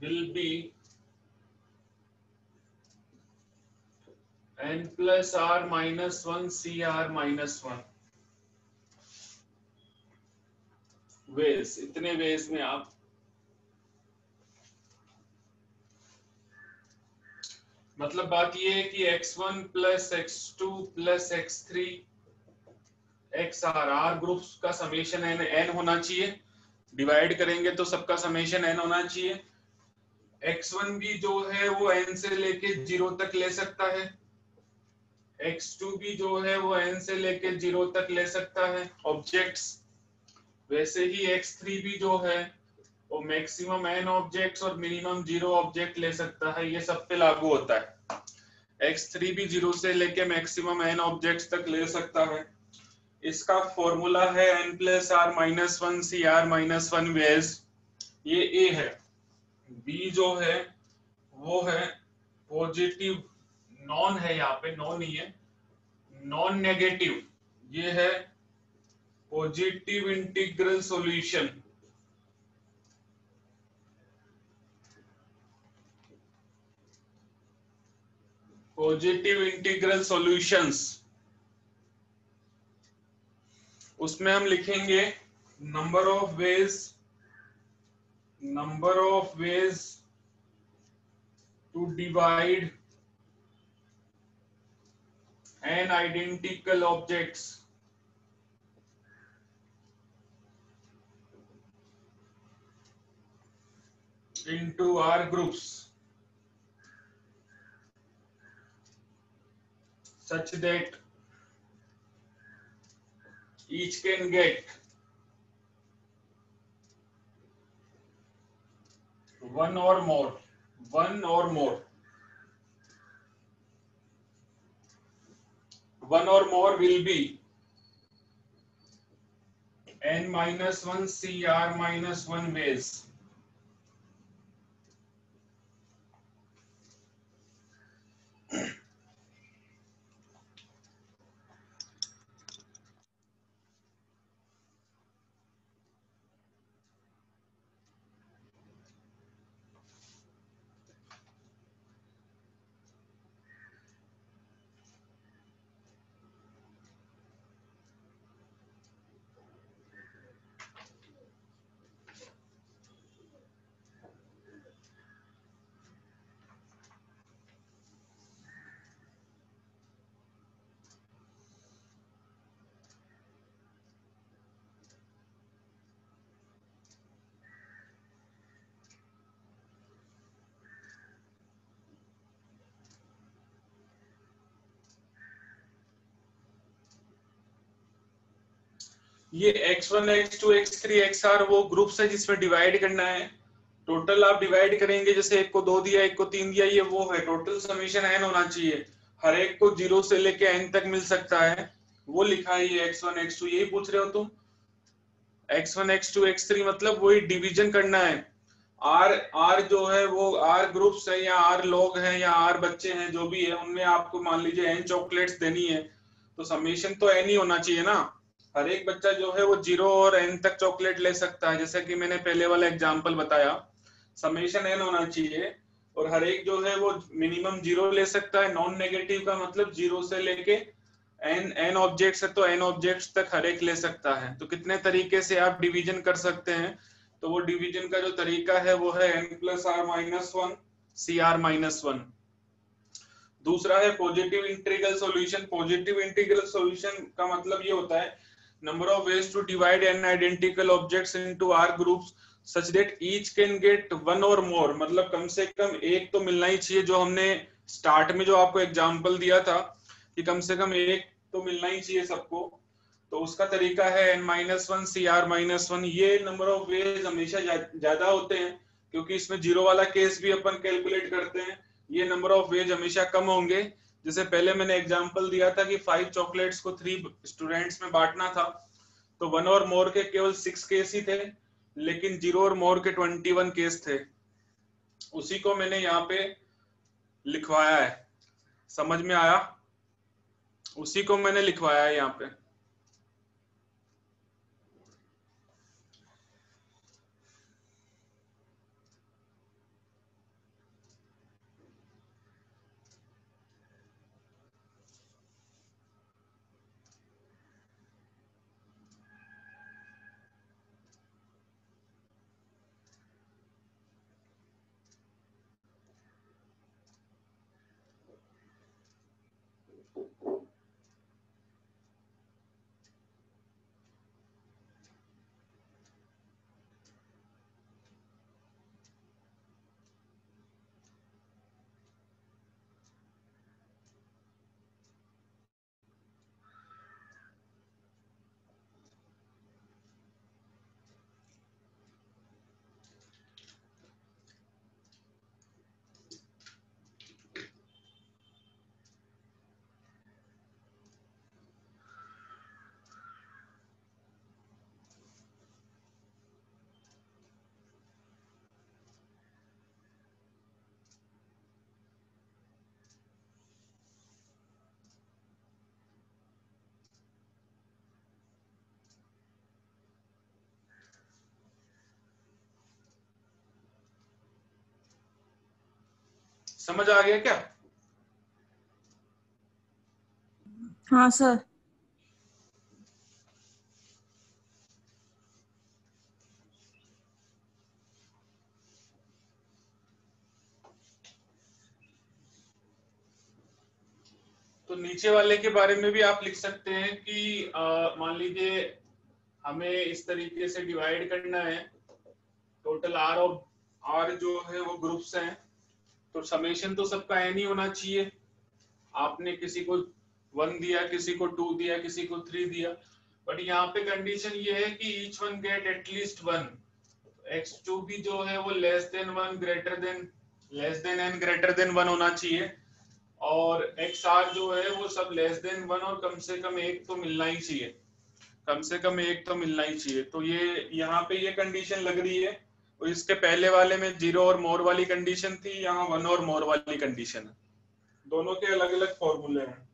Speaker 2: will be n plus r minus 1 cr minus 1 ways. इतने ways में आप मतलब बात ये है कि x1 plus x2 plus x3 xr, R groups का summation n होना चाहिए। डिवाइड करेंगे तो सबका समेशन n होना चाहिए। x1 भी जो है वो n से लेके 0 तक ले सकता है, x2 भी जो है वो n से लेके 0 तक ले सकता है ऑब्जेक्ट्स। वैसे ही x3 भी जो है वो मैक्सिमम n ऑब्जेक्ट्स और मिनिमम 0 ऑब्जेक्ट ले सकता है। ये सब पे लागू होता है। x3 भी 0 से लेके मैक्सिमम n ऑब्जेक्ट्स तक ले सकता है। इसका फॉर्मूला है n plus R minus 1 C R minus 1 ways. ये a है। b जो है वो है पॉजिटिव, नॉन है, यहाँ पे नॉन ही है, नॉन नेगेटिव। ये है positive integral solution. Positive integral solutions, उसमें हम लिखेंगे number of ways to divide N identical objects into R groups such that each can get one or more will be n minus 1 CR minus 1 ways। ये x1 x2 x3 xr वो groups है जिसमें divide करना है। Total आप divide करेंगे, जैसे एक को 2 दिया, एक को 3 दिया, ये वो है। टोटल समेशन n होना चाहिए। हर एक को 0 से लेके n तक मिल सकता है, वो लिखा है ये x1 x2। यही पूछ रहे हो तुम? x1 x2 x3 मतलब वही डिवीजन करना है। r जो है वो r ग्रुप्स है या r लोग हैं या r बच्चे हैं, जो भी है, उनमें आपको मान लीजिए n चॉकलेट्स देनी है, तो समेशन तो n ही होना चाहिए ना। हर एक बच्चा जो है वो 0 और n तक चॉकलेट ले सकता है, जैसे कि मैंने पहले वाला एग्जांपल बताया, समेशन n होना चाहिए और हर एक जो है वो मिनिमम 0 ले सकता है। नॉन नेगेटिव का मतलब 0 से लेके n ऑब्जेक्ट्स है तो n ऑब्जेक्ट्स तक हर एक ले सकता है। तो कितने तरीके से आप डिवीजन कर सकते हैं, तो वो डिवीजन का जो तरीका है वो है n plus r minus 1 CR-1। दूसरा है positive integral solution. Positive integral solution का मतलब ये होता है number of ways to divide N identical objects into R groups such that each can get one or more, मतलब कम से कम एक तो मिलना ही चाहिए। जो हमने स्टार्ट में जो आपको एग्जांपल दिया था कि कम से कम एक तो मिलना ही चाहिए सबको, तो उसका तरीका है n-1 CR-1। ये नंबर ऑफ वेज हमेशा ज्यादा होते हैं क्योंकि इसमें जीरो वाला केस भी अपन कैलकुलेट करते हैं। ये नंबर ऑफ वेज हमेशा कम होंगे। जैसे पहले मैंने एग्जांपल दिया था कि 5 चॉकलेट्स को 3 स्टूडेंट्स में बांटना था, तो 1 और मोर के केवल 6 केस ही थे, लेकिन 0 और मोर के 21 केस थे। उसी को मैंने यहाँ पे लिखवाया है, समझ में आया? उसी को मैंने लिखवाया है यहाँ पे। समझ आ गया क्या?
Speaker 4: हाँ सर।
Speaker 2: तो नीचे वाले के बारे में भी आप लिख सकते हैं कि मान लीजिए हमें इस तरीके से डिवाइड करना है, टोटल आर जो है वो ग्रुप्स हैं, तो समेशन तो सबका एन ही होना चाहिए। आपने किसी को 1 दिया, किसी को 2 दिया, किसी को 3 दिया, बट यहाँ पे कंडीशन ये है कि each one get at least 1। x2 भी जो है वो less than n greater than 1 होना चाहिए, और xr जो है वो सब लेस देन 1 और कम से कम एक तो मिलना ही चाहिए, कम से कम एक तो मिलना ही चाहिए। तो ये यहाँ पे ये कंडीशन लग रही है, और इसके पहले वाले में 0 और मोर वाली कंडीशन थी, यहाँ 1 और मोर वाली कंडीशन है। दोनों के अलग अलग फॉर्मूले हैं।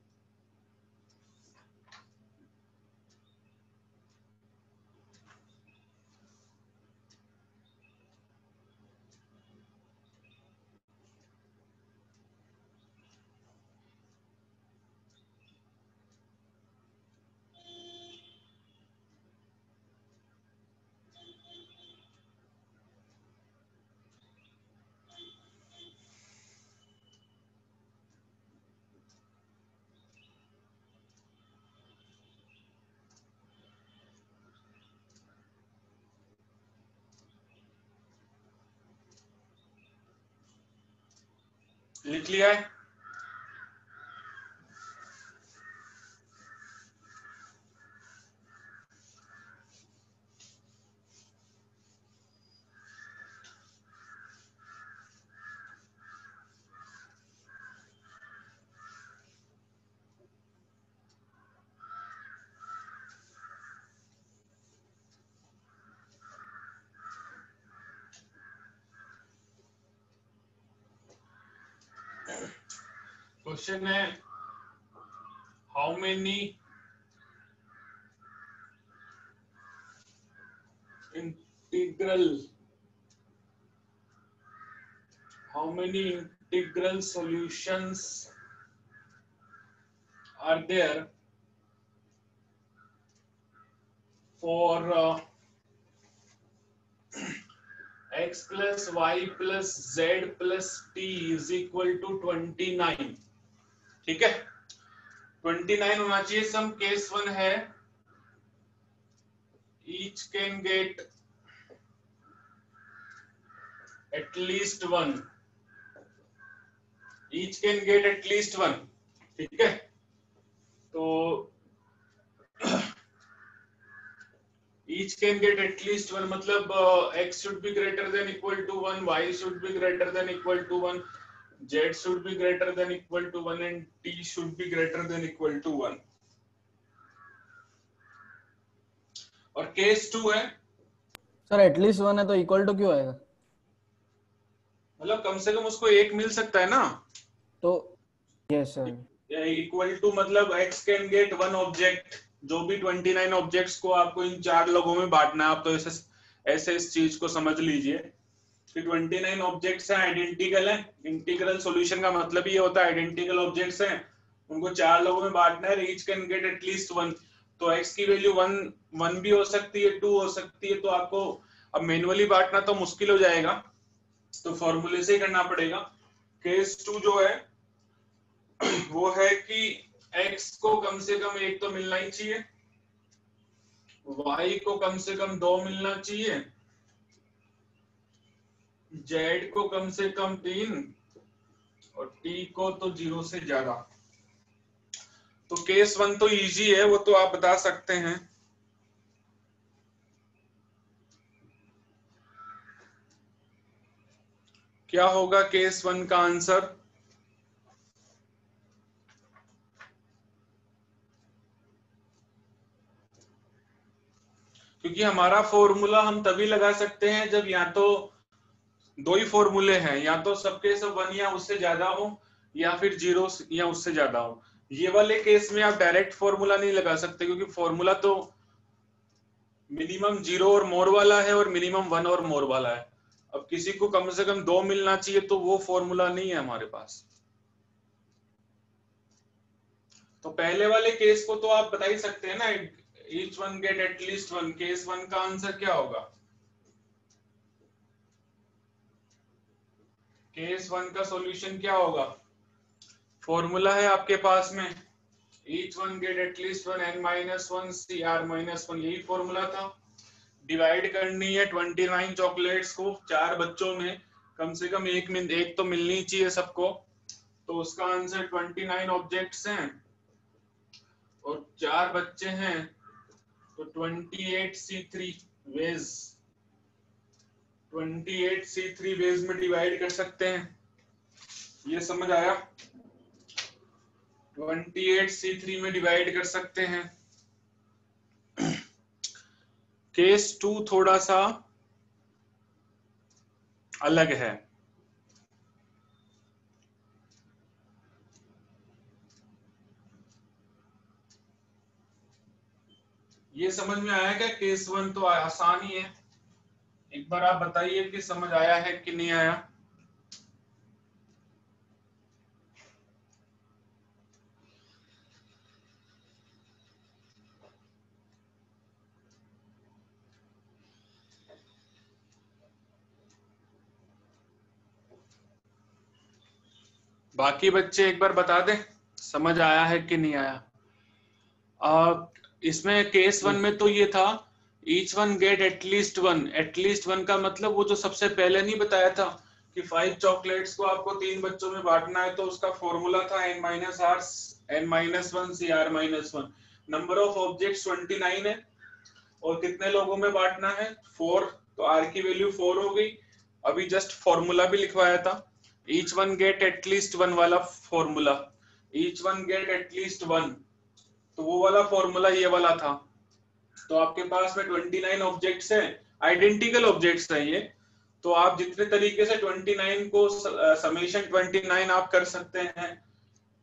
Speaker 2: लिख लिया है? क्वेश्चन है how many integral, how many integral solutions are there for x plus y plus z plus t is equal to 29। ठीक है, 29 होना चाहिए। सम केस 1 है each can get at least one, each can get at least one। ठीक है, तो each can get at least one मतलब x should be greater than equal to 1, y should be greater than equal to 1, z should be greater than equal to 1 and t should be greater than equal to 1। और case 2 है,
Speaker 1: sir at least 1 है तो equal to क्यों आएगा?
Speaker 2: मतलब कम से कम उसको एक मिल सकता है ना।
Speaker 1: तो यस सर,
Speaker 2: इक्वल टू मतलब x can get one object, जो भी 29 ऑब्जेक्ट्स को आपको इन 4 लोगों में बांटना है। आप तो ऐसे इस चीज को समझ लीजिए कि 29 ऑब्जेक्ट्स हैं, आइडेंटिकल हैं। इंटीग्रल सॉल्यूशन का मतलब ये होता है आइडेंटिकल ऑब्जेक्ट्स हैं, उनको 4 लोगों में बांटना है, ईच कैन गेट एटलीस्ट 1। तो x की वैल्यू 1 भी हो सकती है, 2 हो सकती है। तो आपको अब मैन्युअली बांटना तो मुश्किल हो जाएगा, तो फॉर्मूले से ही करना पड़ेगा। केस 2 जो है वो है कि x को कम से कम 1 तो मिलना ही चाहिए, y को कम से कम 2 मिलना चाहिए, z को कम से कम 3 और t को तो 0 से ज्यादा। तो केस 1 तो इजी है, वो तो आप बता सकते हैं। क्या होगा केस 1 का आंसर? क्योंकि हमारा फॉर्मूला हम तभी लगा सकते हैं जब या तो 2 ही फॉर्मूले हैं, या तो सबके सब 1 या उससे ज्यादा हो, या फिर 0 या उससे ज्यादा हो। ये वाले केस में आप डायरेक्ट फॉर्मूला नहीं लगा सकते, क्योंकि फॉर्मूला तो मिनिमम 0 और मोर वाला है और मिनिमम 1 और मोर वाला है। अब किसी को कम से कम 2 मिलना चाहिए, तो वो फॉर्मूला नहीं है हमारे पास। तो पहले वाले केस को तो आप बता ही सकते हैं ना, each one get at least one। Case 1 का आंसर क्या होगा? केस 1 का सॉल्यूशन क्या होगा? फॉर्मूला है आपके पास में, each one get at least one, n minus 1 cr minus 1, यही फॉर्मूला था। डिवाइड करनी है 29 चॉकलेट्स को 4 बच्चों में, कम से कम एक तो मिलनी चाहिए सबको। तो उसका आंसर 29 ऑब्जेक्ट्स हैं और 4 बच्चे हैं, तो 28C3 वेज, 28C3 वेज में डिवाइड कर सकते हैं। ये समझ आया? 28C3 में डिवाइड कर सकते हैं। केस 2 थोड़ा सा अलग है। ये समझ में आया क्या? केस 1 तो आसान ही है, एक बार आप बताइए कि समझ आया है कि नहीं आया। बाकी बच्चे एक बार बता दें समझ आया है कि नहीं आया। इसमें केस 1 में तो ये था each one get at least one। at least one का मतलब वो जो सबसे पहले नहीं बताया था कि 5 चॉकलेट्स को आपको 3 बच्चों में बांटना है, तो उसका फॉर्मूला था n-1 cr-1। Number of objects 29 है और कितने लोगों में बांटना है? 4। तो r की वैल्यू 4 हो गई। अभी जस्ट फॉर्मूला भी लिखवाया था, each one get at least one वाला formula, each one get at least one, तो वो वाला फॉर्मूला ये वाला था। तो आपके पास में 29 ऑब्जेक्ट्स हैं, आइडेंटिकल ऑब्जेक्ट्स हैं ये। तो आप जितने तरीके से 29 को समेशन 29 आप कर सकते हैं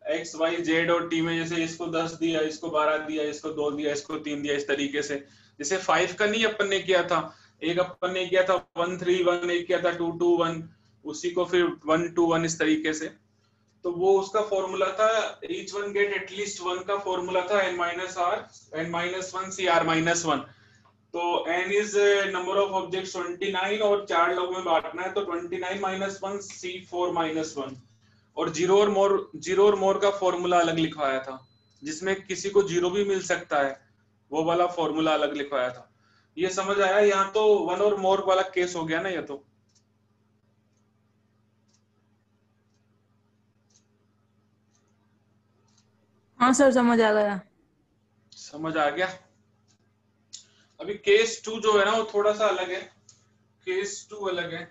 Speaker 2: x y z और t में, जैसे इसको 10 दिया, इसको 12 दिया, इसको 2 दिया, इसको 3 दिया, इस तरीके से। जैसे 5 का नहीं अपन ने किया था, एक अपन ने किया था 1 3 1, एक किया था 2 2 1, उसी को फिर 1 2 1 इस तरीके से। तो वो उसका फॉर्मूला था each one get at least one का फॉर्मूला था n minus r n minus 1 c r minus 1। तो n is number of objects 29 और 4 लोगों में बांटना है, तो 29 minus 1 c 4 minus 1। और जीरो और मोर का फॉर्मूला अलग लिखवाया था, जिसमें किसी को जीरो भी मिल सकता है, वो वाला फॉर्मूला अलग लिखवाया था। ये समझ आया? यहाँ तो वन और मोर वाला केस हो गया ना, ये तो
Speaker 4: हाँ सर, समझ आ गया।
Speaker 2: समझ आ गया। अभी केस 2 जो है ना वो थोड़ा सा अलग है, केस 2 अलग है।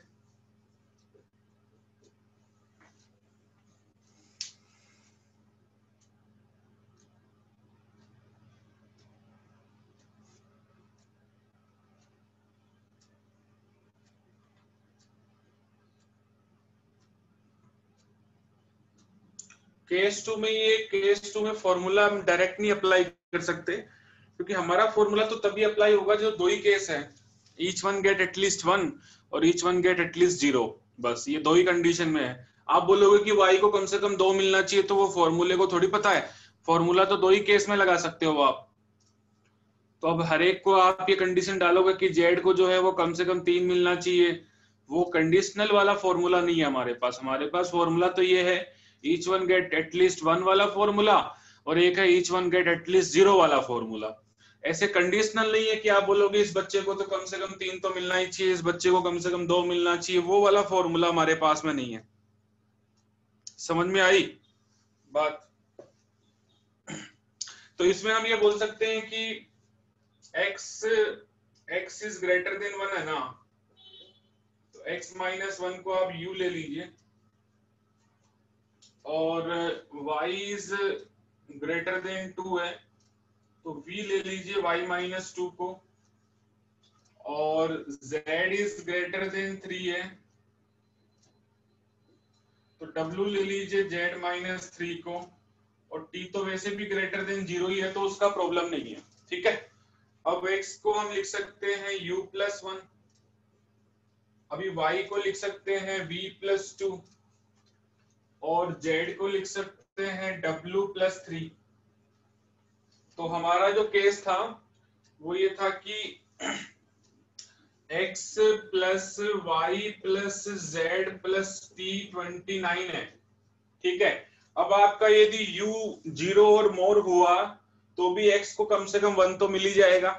Speaker 2: केस 2 में ये केस 2 में फॉर्मूला हम डायरेक्ट नहीं अप्लाई कर सकते, क्योंकि हमारा फॉर्मूला तो तभी अप्लाई होगा जो दो ही केस है, ईच वन गेट एटलीस्ट 1 और ईच वन गेट एटलीस्ट 0। बस ये दो ही कंडीशन में है। आप बोलोगे कि y को कम से कम 2 मिलना चाहिए, तो वो फॉर्मूले को थोड़ी पता है, फॉर्मूला तो दो ही केस में लगा सकते हो आप। तो अब हर एक को आप ये कंडीशन डालोगे कि z को जो है वो कम से कम 3 मिलना चाहिए, वो कंडीशनल वाला फॉर्मूला नहीं है हमारे पास। हमारे पास फॉर्मूला तो ये है ईच वन गेट एटलीस्ट 1 वाला फॉर्मूला, और एक है ईच वन गेट एटलीस्ट 0 वाला फॉर्मूला। ऐसे कंडीशनल नहीं है कि आप बोलोगे इस बच्चे को तो कम से कम 3 तो मिलना ही चाहिए, इस बच्चे को कम से कम 2 मिलना चाहिए, वो वाला फॉर्मूला हमारे पास में नहीं है। समझ में आई बात? तो इसमें हम ये बोल सकते हैं कि x इज ग्रेटर देन 1 है ना, तो x माइनस 1 को आप u ले लीजिए, और y इज ग्रेटर देन 2 है तो v ले लीजिए y माइनस 2 को, और z इज ग्रेटर देन 3 है तो w ले लीजिए z माइनस 3 को, और t तो वैसे भी ग्रेटर देन 0 ही है तो उसका प्रॉब्लम नहीं है। ठीक है, अब x को हम लिख सकते हैं u प्लस 1, अभी y को लिख सकते हैं v प्लस 2, और z को लिख सकते हैं w प्लस 3। तो हमारा जो केस था वो ये था कि x plus y plus z plus t 29 है। ठीक है, अब आपका यदि u 0 और मोर हुआ तो भी x को कम से कम 1 तो मिल ही जाएगा।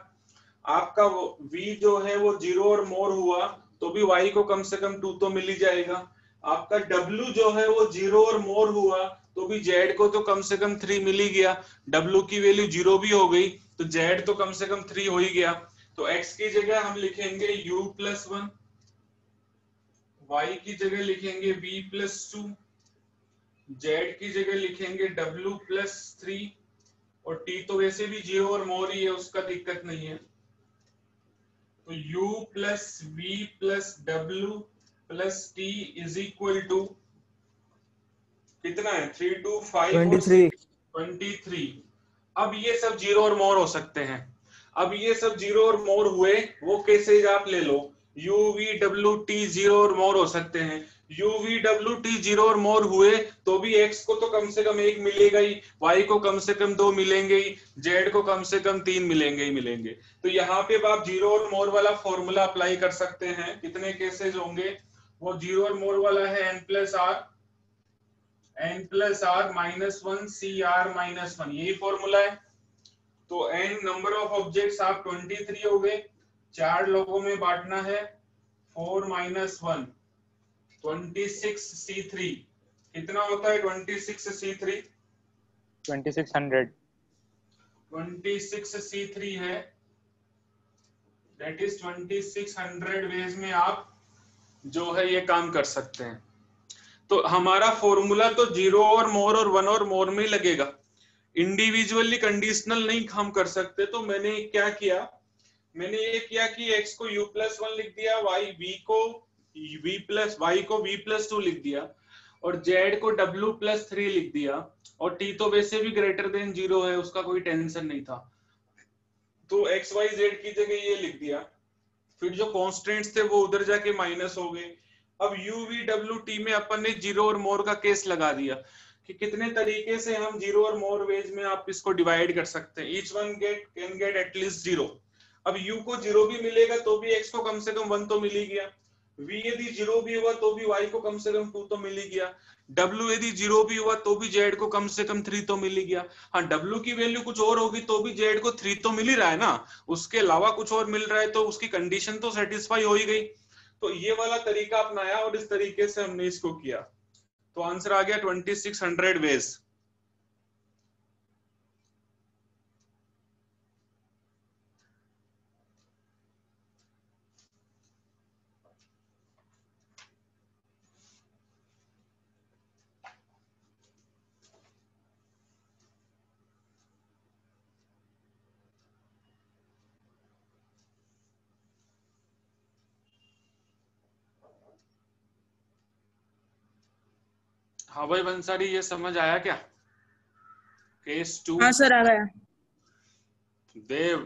Speaker 2: आपका v जो है वो 0 और मोर हुआ तो भी y को कम से कम 2 तो मिल ही जाएगा। आपका w जो है वो 0 और मोर हुआ तो भी z को तो कम से कम 3 मिल ही गया। w की वैल्यू 0 भी हो गई तो z तो कम से कम 3 हो ही गया। तो x की जगह हम लिखेंगे u प्लस 1, y की जगह लिखेंगे v प्लस 2, z की जगह लिखेंगे w प्लस 3, और t तो वैसे भी 0 और मोर ही है, उसका दिक्कत नहीं है। तो u प्लस v प्लस w प्लस t इज इक्वल टू कितना है? 3 2 5
Speaker 1: 23।
Speaker 2: 23। अब ये सब 0 और मोर हो सकते हैं। अब ये सब 0 और मोर हुए वो केसेज आप ले लो, u v w t 0 और मोर हो सकते हैं। u v w t 0 और मोर हुए तो भी x को तो कम से कम 1 मिलेगा ही, y को कम से कम 2 मिलेंगे ही, z को कम से कम 3 मिलेंगे ही मिलेंगे। तो यहाँ पे आप 0 और मोर वाला फॉर्मूला अप्लाई कर सकते हैं। कितने केसेज होंगे? वो 0 और मोर वाला है n plus r minus 1 C R minus 1, यही फॉर्मूला है। तो n नंबर ऑफ ऑब्जेक्ट्स आप 23 हो गए, 4 लोगों में बांटना है, 4 माइनस 1 26 C3। कितना होता है 26 C3?
Speaker 6: 2600।
Speaker 2: 26 C3 है, दैट इज 2600 वेज में आप जो है ये काम कर सकते हैं। तो हमारा फॉर्मूला तो 0 और 1 और मोर में ही लगेगा, इंडिविजुअली कंडीशनल नहीं हम कर सकते। तो मैंने क्या किया, मैंने ये किया कि x को u प्लस 1 लिख दिया, y को v प्लस 2 लिख दिया, और z को w प्लस 3 लिख दिया, और t तो वैसे भी ग्रेटर देन 0 है, उसका कोई टेंशन नहीं था। तो x y z की जगह ये लिख दिया। फिर जो कॉन्स्टेंट्स थे वो उधर जाके माइनस हो गए। अब UVWT में अपन ने जीरो और मोर का केस लगा दिया कि कितने तरीके से हम जीरो और मोर वेज में आप इसको डिवाइड कर सकते हैं। Each one can get at least zero. अब u को जीरो भी मिलेगा तो भी x को कम से कम 1 तो मिल ही गया। v यदि जीरो भी हुआ तो भी y को कम से कम 2 तो मिल ही गया। w यदि जीरो भी हुआ तो भी z को कम से कम 3 तो मिल ही गया। हाँ, w की वैल्यू कुछ और होगी तो भी z को 3 तो मिल ही रहा है ना, उसके अलावा कुछ और मिल रहा है तो उसकी कंडीशन तो सेटिस्फाई हो ही गई। तो ये वाला तरीका अपनाया और इस तरीके से हमने इसको किया। तो आंसर आ गया 2600 वेज। हाँ भाई बंसारी, ये समझ आया क्या? केस 2।
Speaker 4: हाँ सर आ गया।
Speaker 2: देव,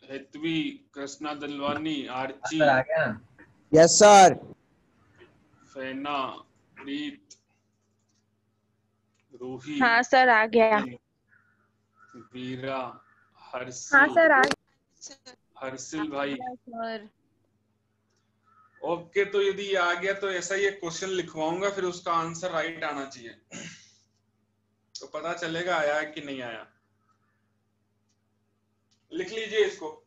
Speaker 2: हेतवी, कृष्णा दलवानी, आर्ची,
Speaker 3: सर आ गया।
Speaker 1: Yes sir.
Speaker 2: फैना, प्रीत, रूही,
Speaker 4: हाँ सर आ गया।
Speaker 2: वीरा,
Speaker 4: हाँ
Speaker 2: हर्षिल,
Speaker 4: सर आ
Speaker 2: हर्षिल भाई।
Speaker 4: गया सर।
Speaker 2: ओके, तो यदि ये आ गया तो ऐसा ही एक क्वेश्चन लिखवाऊंगा, फिर उसका आंसर राइट आना चाहिए तो पता चलेगा आया है कि नहीं आया। लिख लीजिए इसको।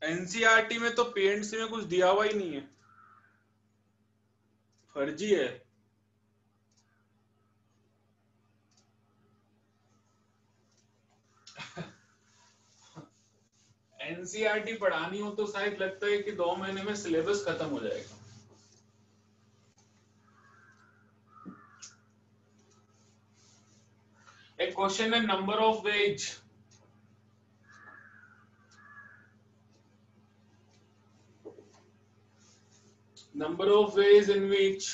Speaker 2: एनसीईआरटी में तो पेरेंट्स में कुछ दिया हुआ ही नहीं है, फर्जी है। एनसीईआरटी पढ़ानी हो तो शायद लगता है कि 2 महीने में सिलेबस खत्म हो जाएगा। एक क्वेश्चन है, number of veg in which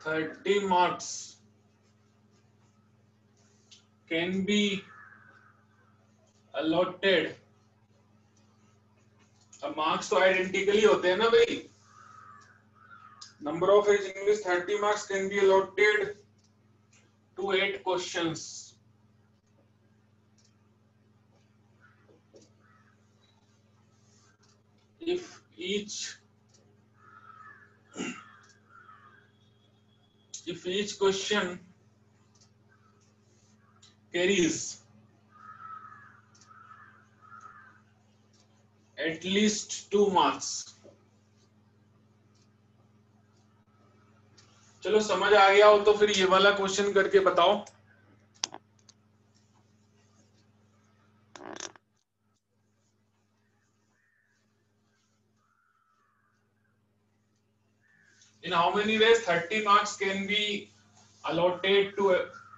Speaker 2: 30 marks can be allotted। अब मार्क्स तो आइडेंटिकली होते हैं ना भाई। Number of veg in which 30 marks can be allotted to 8 questions। If each question carries at least 2 marks। चलो समझ आ गया हो तो फिर ये वाला क्वेश्चन करके बताओ। In how many ways 30 marks can be allotted to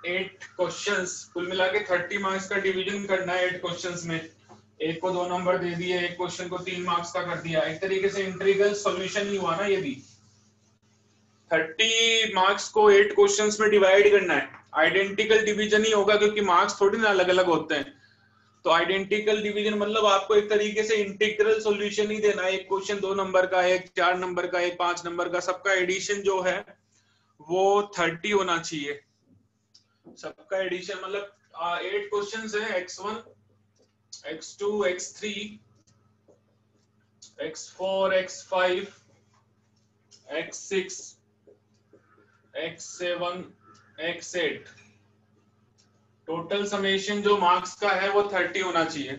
Speaker 2: 8 questions। कुल मिला के 30 मार्क्स का डिवीजन करना है 8 क्वेश्चंस में। एक को 2 नंबर दे दिए, एक क्वेश्चन को 3 मार्क्स का कर दिया। एक तरीके से इंटीग्रल सॉल्यूशन ही हुआ ना ये भी। 30 मार्क्स को 8 क्वेश्चंस में डिवाइड करना है। आइडेंटिकल डिवीजन ही होगा क्योंकि मार्क्स थोड़ी ना अलग अलग होते हैं। तो आइडेंटिकल डिवीजन मतलब आपको एक तरीके से इंटीग्रल सॉल्यूशन ही देना है। एक क्वेश्चन 2 नंबर का, एक 4 नंबर का, एक 5 नंबर का, सबका एडिशन जो है वो 30 होना चाहिए। सबका एडिशन मतलब 8 क्वेश्चंस है, x1, x2, x3, x4, x5, x6, x7, x8। Total summation जो मार्क्स का है वो 30 होना चाहिए।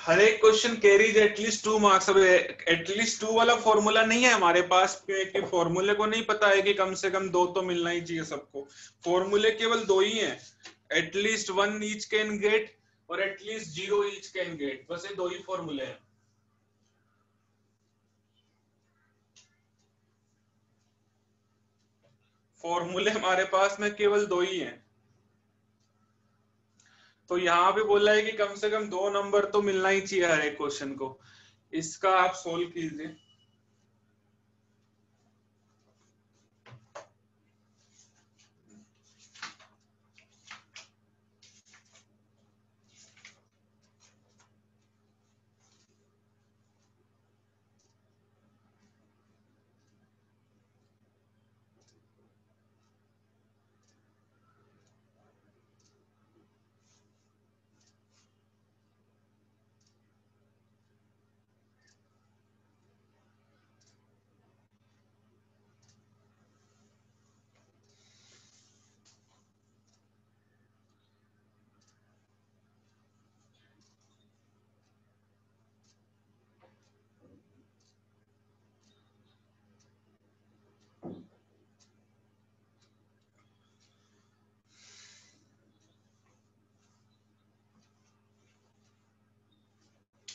Speaker 2: हर एक क्वेश्चन कैरीज एटलीस्ट 2 मार्क्स। अब एटलीस्ट 2 वाला फॉर्मूला नहीं है हमारे पास, क्योंकि फॉर्मूले को नहीं पता है कि कम से कम 2 तो मिलना ही चाहिए सबको। फॉर्मूले केवल 2 ही हैं, एटलीस्ट 1 ईच कैन गेट और एटलीस्ट 0 ईच कैन गेट, बस ये 2 ही फॉर्मूले हैं। फॉर्मूले हमारे पास में केवल 2 ही हैं। तो यहाँ पे बोला है कि कम से कम 2 नंबर तो मिलना ही चाहिए हर एक क्वेश्चन को। इसका आप सोल्व कीजिए।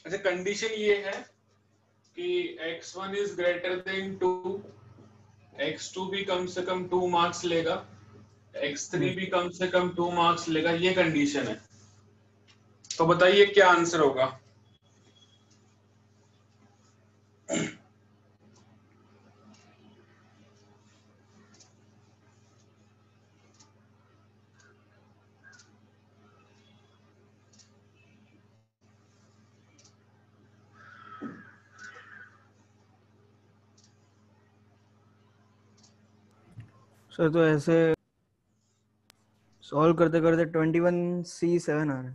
Speaker 2: अच्छा, कंडीशन ये है कि x1 is greater than 2, x2 भी कम से कम 2 मार्क्स लेगा, x3 भी कम से कम 2 मार्क्स लेगा, ये कंडीशन है। तो बताइए क्या आंसर होगा।
Speaker 1: सर तो ऐसे सॉल्व करते करते 21C7 आ रहा है।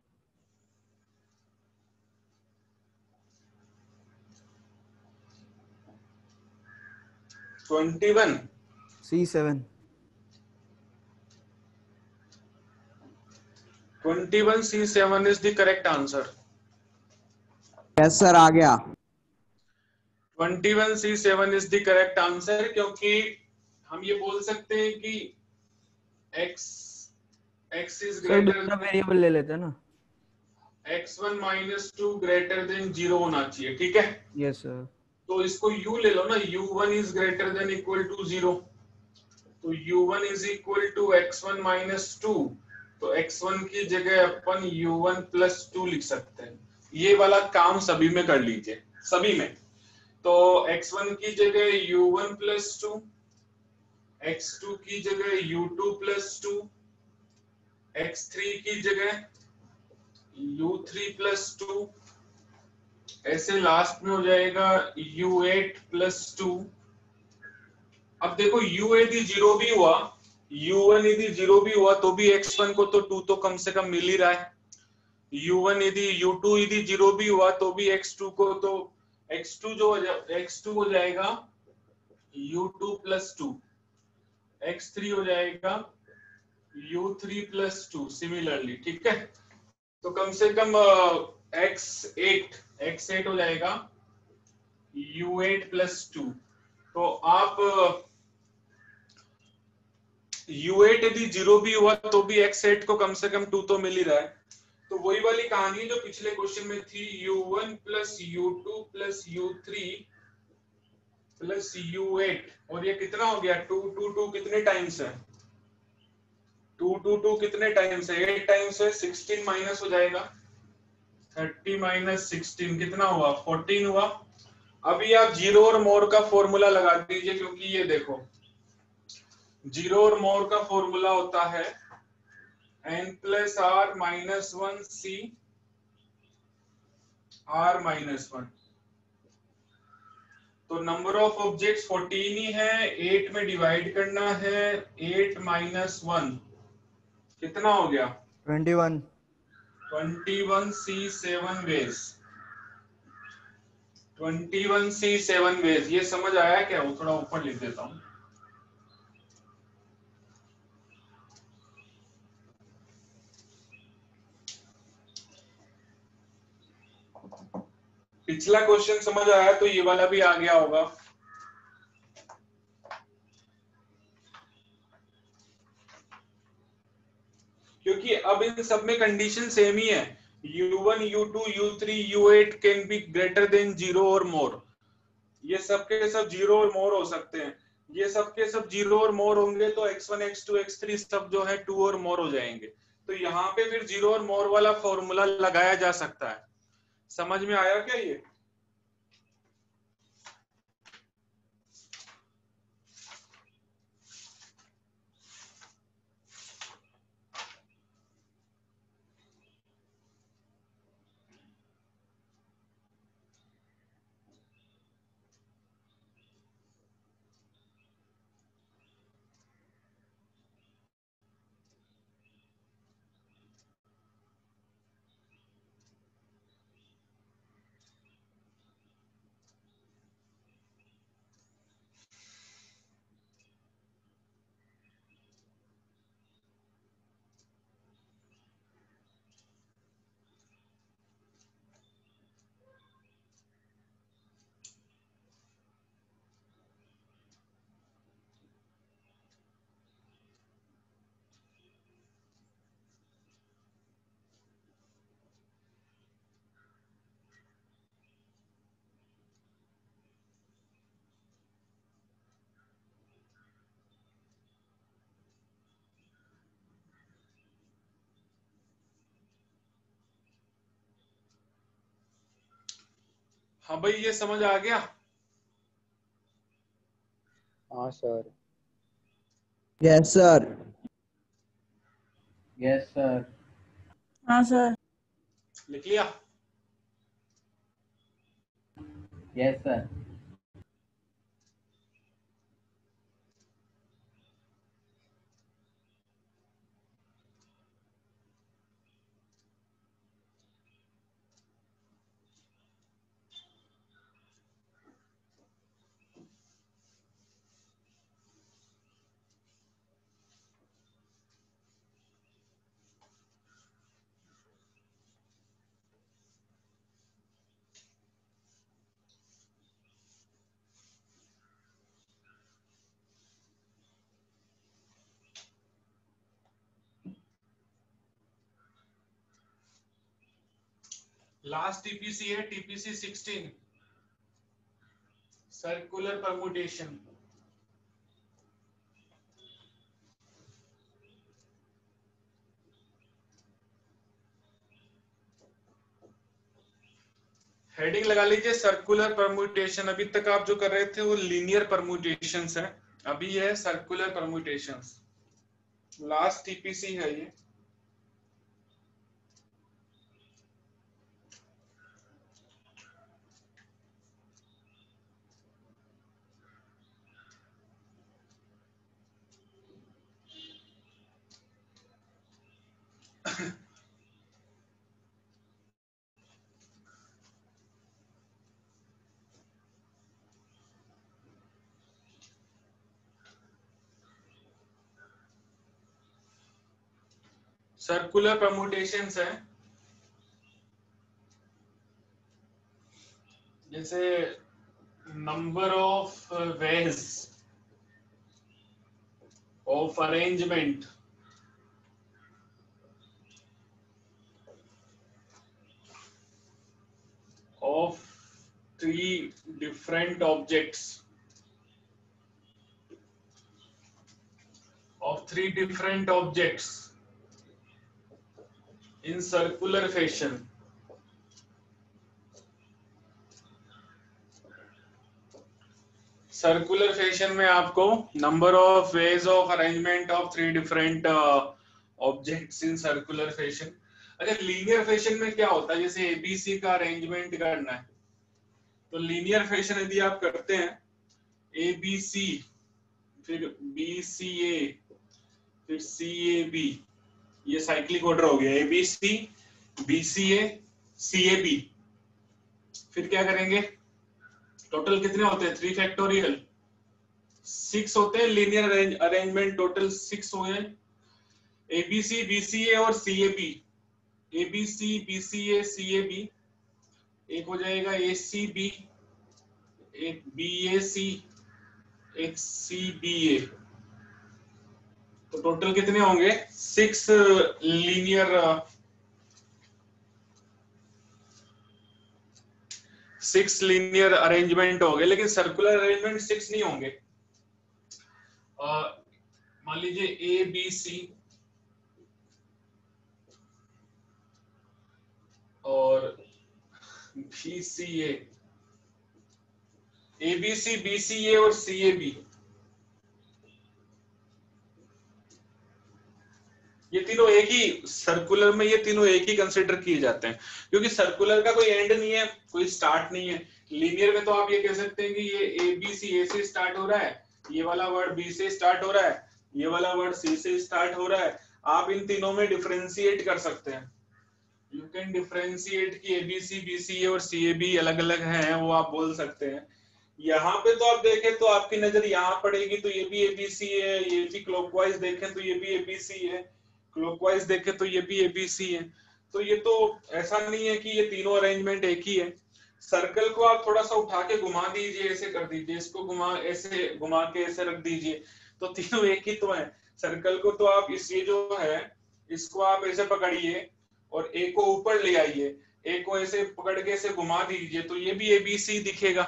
Speaker 2: 21
Speaker 1: C7
Speaker 2: 21C7 is the correct answer।
Speaker 7: Yes sir आ गया।
Speaker 2: 21C7 is the correct answer, क्योंकि हम ये बोल सकते हैं कि x is
Speaker 1: सर
Speaker 2: greater
Speaker 1: दूसरा वेरिएबल ले लेते हैं ना।
Speaker 2: x1 minus 2 greater than 0 होना चाहिए, ठीक है।
Speaker 1: Yes sir.
Speaker 2: तो इसको u ले लो ना, u1 is greater than equal to 0, तो u1 is equal to x1 minus 2, तो x1 की जगह अपन u1 plus 2 लिख सकते हैं। ये वाला काम सभी में कर लीजिए, सभी में। तो x1 की जगह u1 plus 2, x2 की जगह u2 plus 2, x3 की जगह u3 plus 2, ऐसे लास्ट में हो जाएगा u8 plus 2। अब देखो u यदि 0 भी हुआ, u1 यदि 0 भी हुआ तो भी x1 को तो 2 तो कम से कम मिल ही रहा है। u1 यदि u2 यदि 0 भी हुआ तो भी x2 को तो x2 हो जाएगा u2 plus 2, x3 हो जाएगा u3 plus 2 सिमिलरली, ठीक है। तो कम से कम x8 हो जाएगा u8 plus 2। तो आप u8 यदि 0 भी हुआ तो भी x8 को कम से कम 2 तो मिल ही रहा है। तो वही वाली कहानी जो पिछले क्वेश्चन में थी, u1 plus u2 plus u3 plus u8, और ये कितना हो गया 2 2 2 कितने टाइम्स है, 2 2 2 कितने टाइम्स है, 8 टाइम्स है, 16 माइनस हो जाएगा, 30 माइनस 16 कितना हुआ 14 हुआ। अभी आप जीरो और मोर का फॉर्मूला लगा दीजिए, क्योंकि ये देखो जीरो और मोर का फॉर्मूला होता है n plus r minus 1 c r minus 1। तो नंबर ऑफ ऑब्जेक्ट्स 14 ही है, 8 में डिवाइड करना है, 8 माइनस 1 कितना हो गया
Speaker 1: 21
Speaker 2: 21C7 वेज। 21C7 वेज, ये समझ आया क्या? वो थोड़ा ऊपर लिख देता हूं। पिछला क्वेश्चन समझ आया तो ये वाला भी आ गया होगा। क्योंकि अब इन सब में कंडीशन सेम ही है, u1, u2, u3, u8 can be greater than 0 और मोर। ये सब के सब 0 और मोर हो सकते हैं, ये सब के सब 0 और मोर होंगे तो x1, x2, x3 सब जो है 2 और मोर हो जाएंगे। तो यहाँ पे फिर 0 और मोर वाला फॉर्मूला लगाया जा सकता है। समझ में आया क्या ये? हाँ भाई, ये समझ आ गया?
Speaker 6: हाँ sir.
Speaker 7: Yes, sir.
Speaker 3: Yes, sir.
Speaker 4: हाँ सर।
Speaker 2: लिख लिया?
Speaker 3: Yes, sir.
Speaker 2: लास्ट टीपीसी है टीपीसी 16, सर्कुलर परमुटेशन। हेडिंग लगा लीजिए सर्कुलर परम्यूटेशन। अभी तक आप जो कर रहे थे वो लीनियर परम्यूटेशंस है, अभी है सर्कुलर परम्यूटेशंस। लास्ट टीपीसी है ये। सर्कुलर परम्यूटेशंस है, जैसे number of ways of arrangement of 3 different objects in circular fashion. Circular fashion में आपको number of ways of arrangement of 3 different objects in circular fashion. अच्छा, लीनियर फैशन में क्या होता है? जैसे एबीसी का अरेंजमेंट करना है तो लीनियर फैशन यदि आप करते हैं एबीसी फिर बीसीए फिर सीएबी, ये साइक्लिक ऑर्डर हो गया, एबीसी बीसीए सीएबी। फिर क्या करेंगे? टोटल कितने होते हैं? 3 फैक्टोरियल 6 होते हैं। लीनियर अरेंजमेंट टोटल 6 हुए हैं। एबीसी बीसीए और सीएबी, एबीसी बीसीए सीएबी, एक हो जाएगा ACB, एक BAC, एक CBA। तो टोटल कितने होंगे? 6 लीनियर 6 लीनियर अरेंजमेंट हो गए, लेकिन सर्कुलर अरेंजमेंट 6 नहीं होंगे। मान लीजिए ABC और BCA, ABC, BCA और CAB, ये तीनों एक ही सर्कुलर में, ये तीनों एक ही कंसिडर किए जाते हैं, क्योंकि सर्कुलर का कोई एंड नहीं है, कोई स्टार्ट नहीं है। लीनियर में तो आप ये कह सकते हैं कि ये ABC A से स्टार्ट हो रहा है, ये वाला वर्ड B से स्टार्ट हो रहा है, ये वाला वर्ड C से स्टार्ट हो रहा है। आप इन तीनों में डिफरेंशिएट कर सकते हैं। यू कैन डिफरेंशिएट कि ABC, BCA और CAB अलग अलग हैं, वो आप बोल सकते हैं। यहाँ पे तो आप देखें तो आपकी नजर यहाँ पड़ेगी तो ये भी ABC है, ये भी क्लॉकवाइज देखें तो ये भी ABC है, क्लॉकवाइज देखें तो ये भी ABC है। तो ये तो ऐसा नहीं है कि ये तीनों अरेंजमेंट एक ही है। सर्कल को आप थोड़ा सा उठा के घुमा दीजिए, ऐसे कर दीजिए, इसको घुमा, ऐसे घुमा के ऐसे रख दीजिए, तो तीनों एक ही तो है। सर्कल को तो आप इस, ये जो है इसको आप ऐसे पकड़िए और ए को ऊपर ले आइए, ए को ऐसे पकड़ के ऐसे घुमा दीजिए तो ये भी ABC दिखेगा,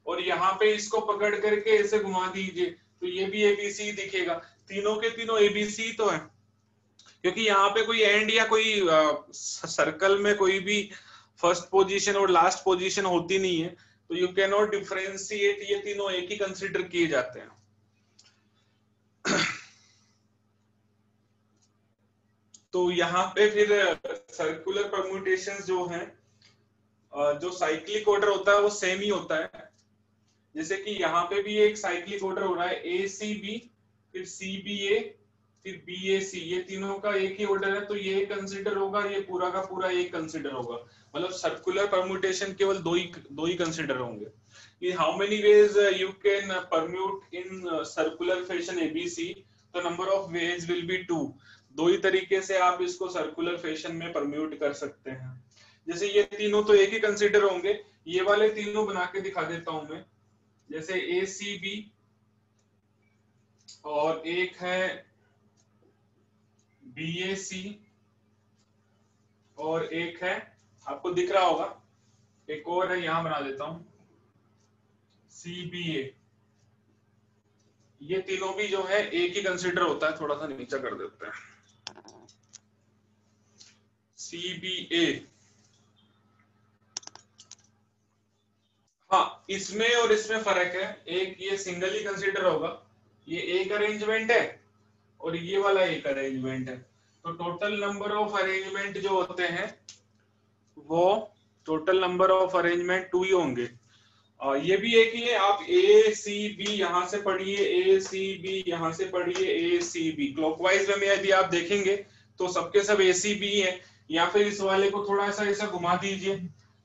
Speaker 2: और यहाँ पे इसको पकड़ करके ऐसे घुमा दीजिए तो ये भी ABC दिखेगा। तीनों के तीनों ABC तो है, क्योंकि यहाँ पे कोई एंड या कोई सर्कल में कोई भी फर्स्ट पोजीशन और लास्ट पोजीशन होती नहीं है, तो यू कैन नॉट डिफरेंशिएट, ये तीनों एक ही कंसिडर किए जाते हैं। तो यहाँ पे फिर सर्कुलर परम्यूटेशंस जो हैं, जो साइक्लिक ऑर्डर होता है वो सेम ही होता है। जैसे कि यहाँ पे भी एक साइक्लिक ऑर्डर हो रहा है, ACB, फिर CBA, फिर BAC, ये तीनों का एक ही ऑर्डर है, तो ये कंसिडर होगा, ये पूरा का पूरा एक कंसिडर होगा। मतलब सर्कुलर परम्यूटेशन केवल दो ही कंसिडर होंगे। How many ways you can permute in circular fashion ABC, तो number of ways will be 2। दो ही तरीके से आप इसको सर्कुलर फैशन में परम्यूट कर सकते हैं। जैसे ये तीनों तो एक ही कंसिडर होंगे, ये वाले तीनों बना के दिखा देता हूं मैं। जैसे ACB और एक है BAC और एक है, आपको दिख रहा होगा, एक और है, यहां बना देता हूं, CBA। ये तीनों भी जो है एक ही कंसिडर होता है। थोड़ा सा नीचा कर देते हैं, CBA। हाँ, इसमें और इसमें फर्क है, एक ये सिंगल ही कंसिडर होगा, ये एक अरेंजमेंट है और ये वाला एक अरेंजमेंट है। तो टोटल नंबर ऑफ अरेंजमेंट जो होते हैं वो टोटल नंबर ऑफ अरेंजमेंट 2 ही होंगे। ये भी एक ही है, आप ACB यहां से पढ़िए, ACB यहां से पढ़िए, ACB क्लॉकवाइज में यदि आप देखेंगे तो सबके सब ACB है। या फिर इस वाले को थोड़ा सा ऐसा घुमा दीजिए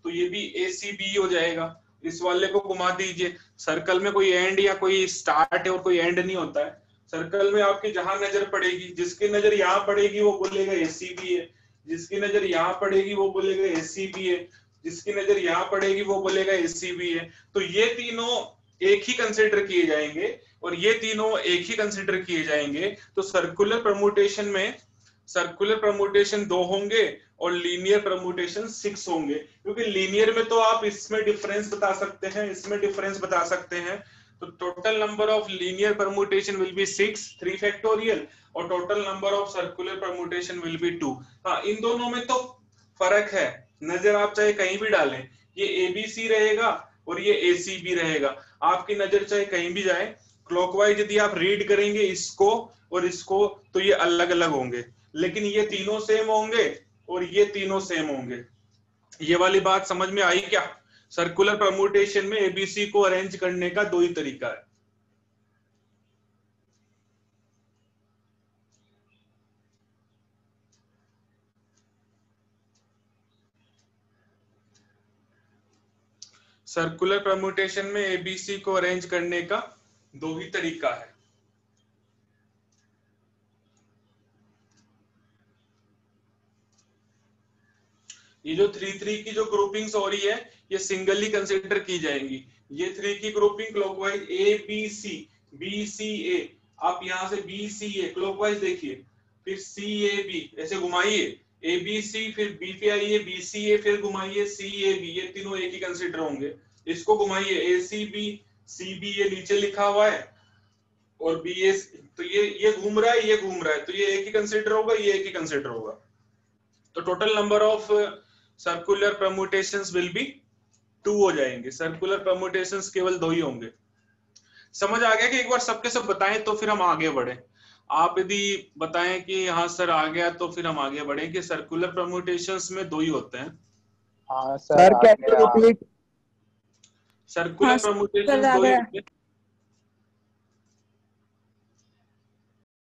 Speaker 2: तो ये भी ACB हो जाएगा, इस वाले को घुमा दीजिए। सर्कल में कोई एंड या कोई स्टार्ट है और कोई एंड नहीं होता है। सर्कल में आपकी जहां नजर पड़ेगी, जिसकी नजर यहाँ पड़ेगी वो बोलेगा ACB है, जिसकी नजर यहाँ पड़ेगी वो बोलेगा ACB है, जिसकी नजर यहाँ पड़ेगी वो बोलेगा ACB है। तो ये तीनों एक ही कंसिडर किए जाएंगे और ये तीनों एक ही कंसिडर किए जाएंगे। तो सर्कुलर परम्यूटेशन में सर्कुलर परम्यूटेशन 2 होंगे और लीनियर परम्यूटेशन 6 होंगे, क्योंकि लीनियर में तो आप इसमें डिफरेंस बता सकते हैं, इसमें डिफरेंस बता सकते हैं। तो total number of linear permutation will be 6 3 factorial और total number of circular permutation will be 2। हाँ, इन दोनों में तो फर्क है, नजर आप चाहे कहीं भी डालें, ये ABC रहेगा और ये ACB रहेगा। आपकी नजर चाहे कहीं भी जाए, क्लॉकवाइज यदि आप रीड करेंगे इसको और इसको तो ये अलग अलग होंगे, लेकिन ये तीनों सेम होंगे और ये तीनों सेम होंगे। ये वाली बात समझ में आई क्या? सर्कुलर परम्यूटेशन में ABC को अरेंज करने का 2 ही तरीका है। सर्कुलर परम्यूटेशन में ABC को अरेंज करने का 2 ही तरीका है। ये जो 3 की जो ग्रुपिंग्स हो रही है ये सिंगली कंसिडर की जाएंगी। ये 3 की grouping clockwise A B C, B C A, आप यहाँ से बी सी ए क्लॉकवाइज देखिए, फिर सी ए बी ऐसे घुमाइए, ए बी सी, फिर बी पे आइए, बी सी ए, फिर घुमाइए सी ए बी, ये तीनों एक ही कंसिडर होंगे। इसको घुमाइए ए सी बी, सी बी ये नीचे लिखा हुआ है, और बी ए, तो ये घूम रहा है, ये घूम रहा है, तो ये एक ही कंसिडर होगा, ये एक ही कंसिडर होगा। तो total number of circular permutations will be 2 हो जाएंगे। सर्कुलर परम्यूटेशंस केवल 2 ही होंगे। समझ आ गया कि एक बार सबके सब बताएं तो फिर हम आगे बढ़े। आप यदि बताएं कि हाँ सर आ गया तो फिर हम आगे बढ़ें कि सर्कुलर परम्यूटेशंस में 2 ही होते हैं।
Speaker 6: हाँ
Speaker 7: Sir,
Speaker 6: सर, आ
Speaker 7: can you
Speaker 6: गया।
Speaker 7: repeat?
Speaker 2: सर्कुलर
Speaker 4: हाँ,
Speaker 2: परम्यूटेशंस
Speaker 4: सर, आ
Speaker 2: 2 ही
Speaker 4: गया।
Speaker 2: होते हैं।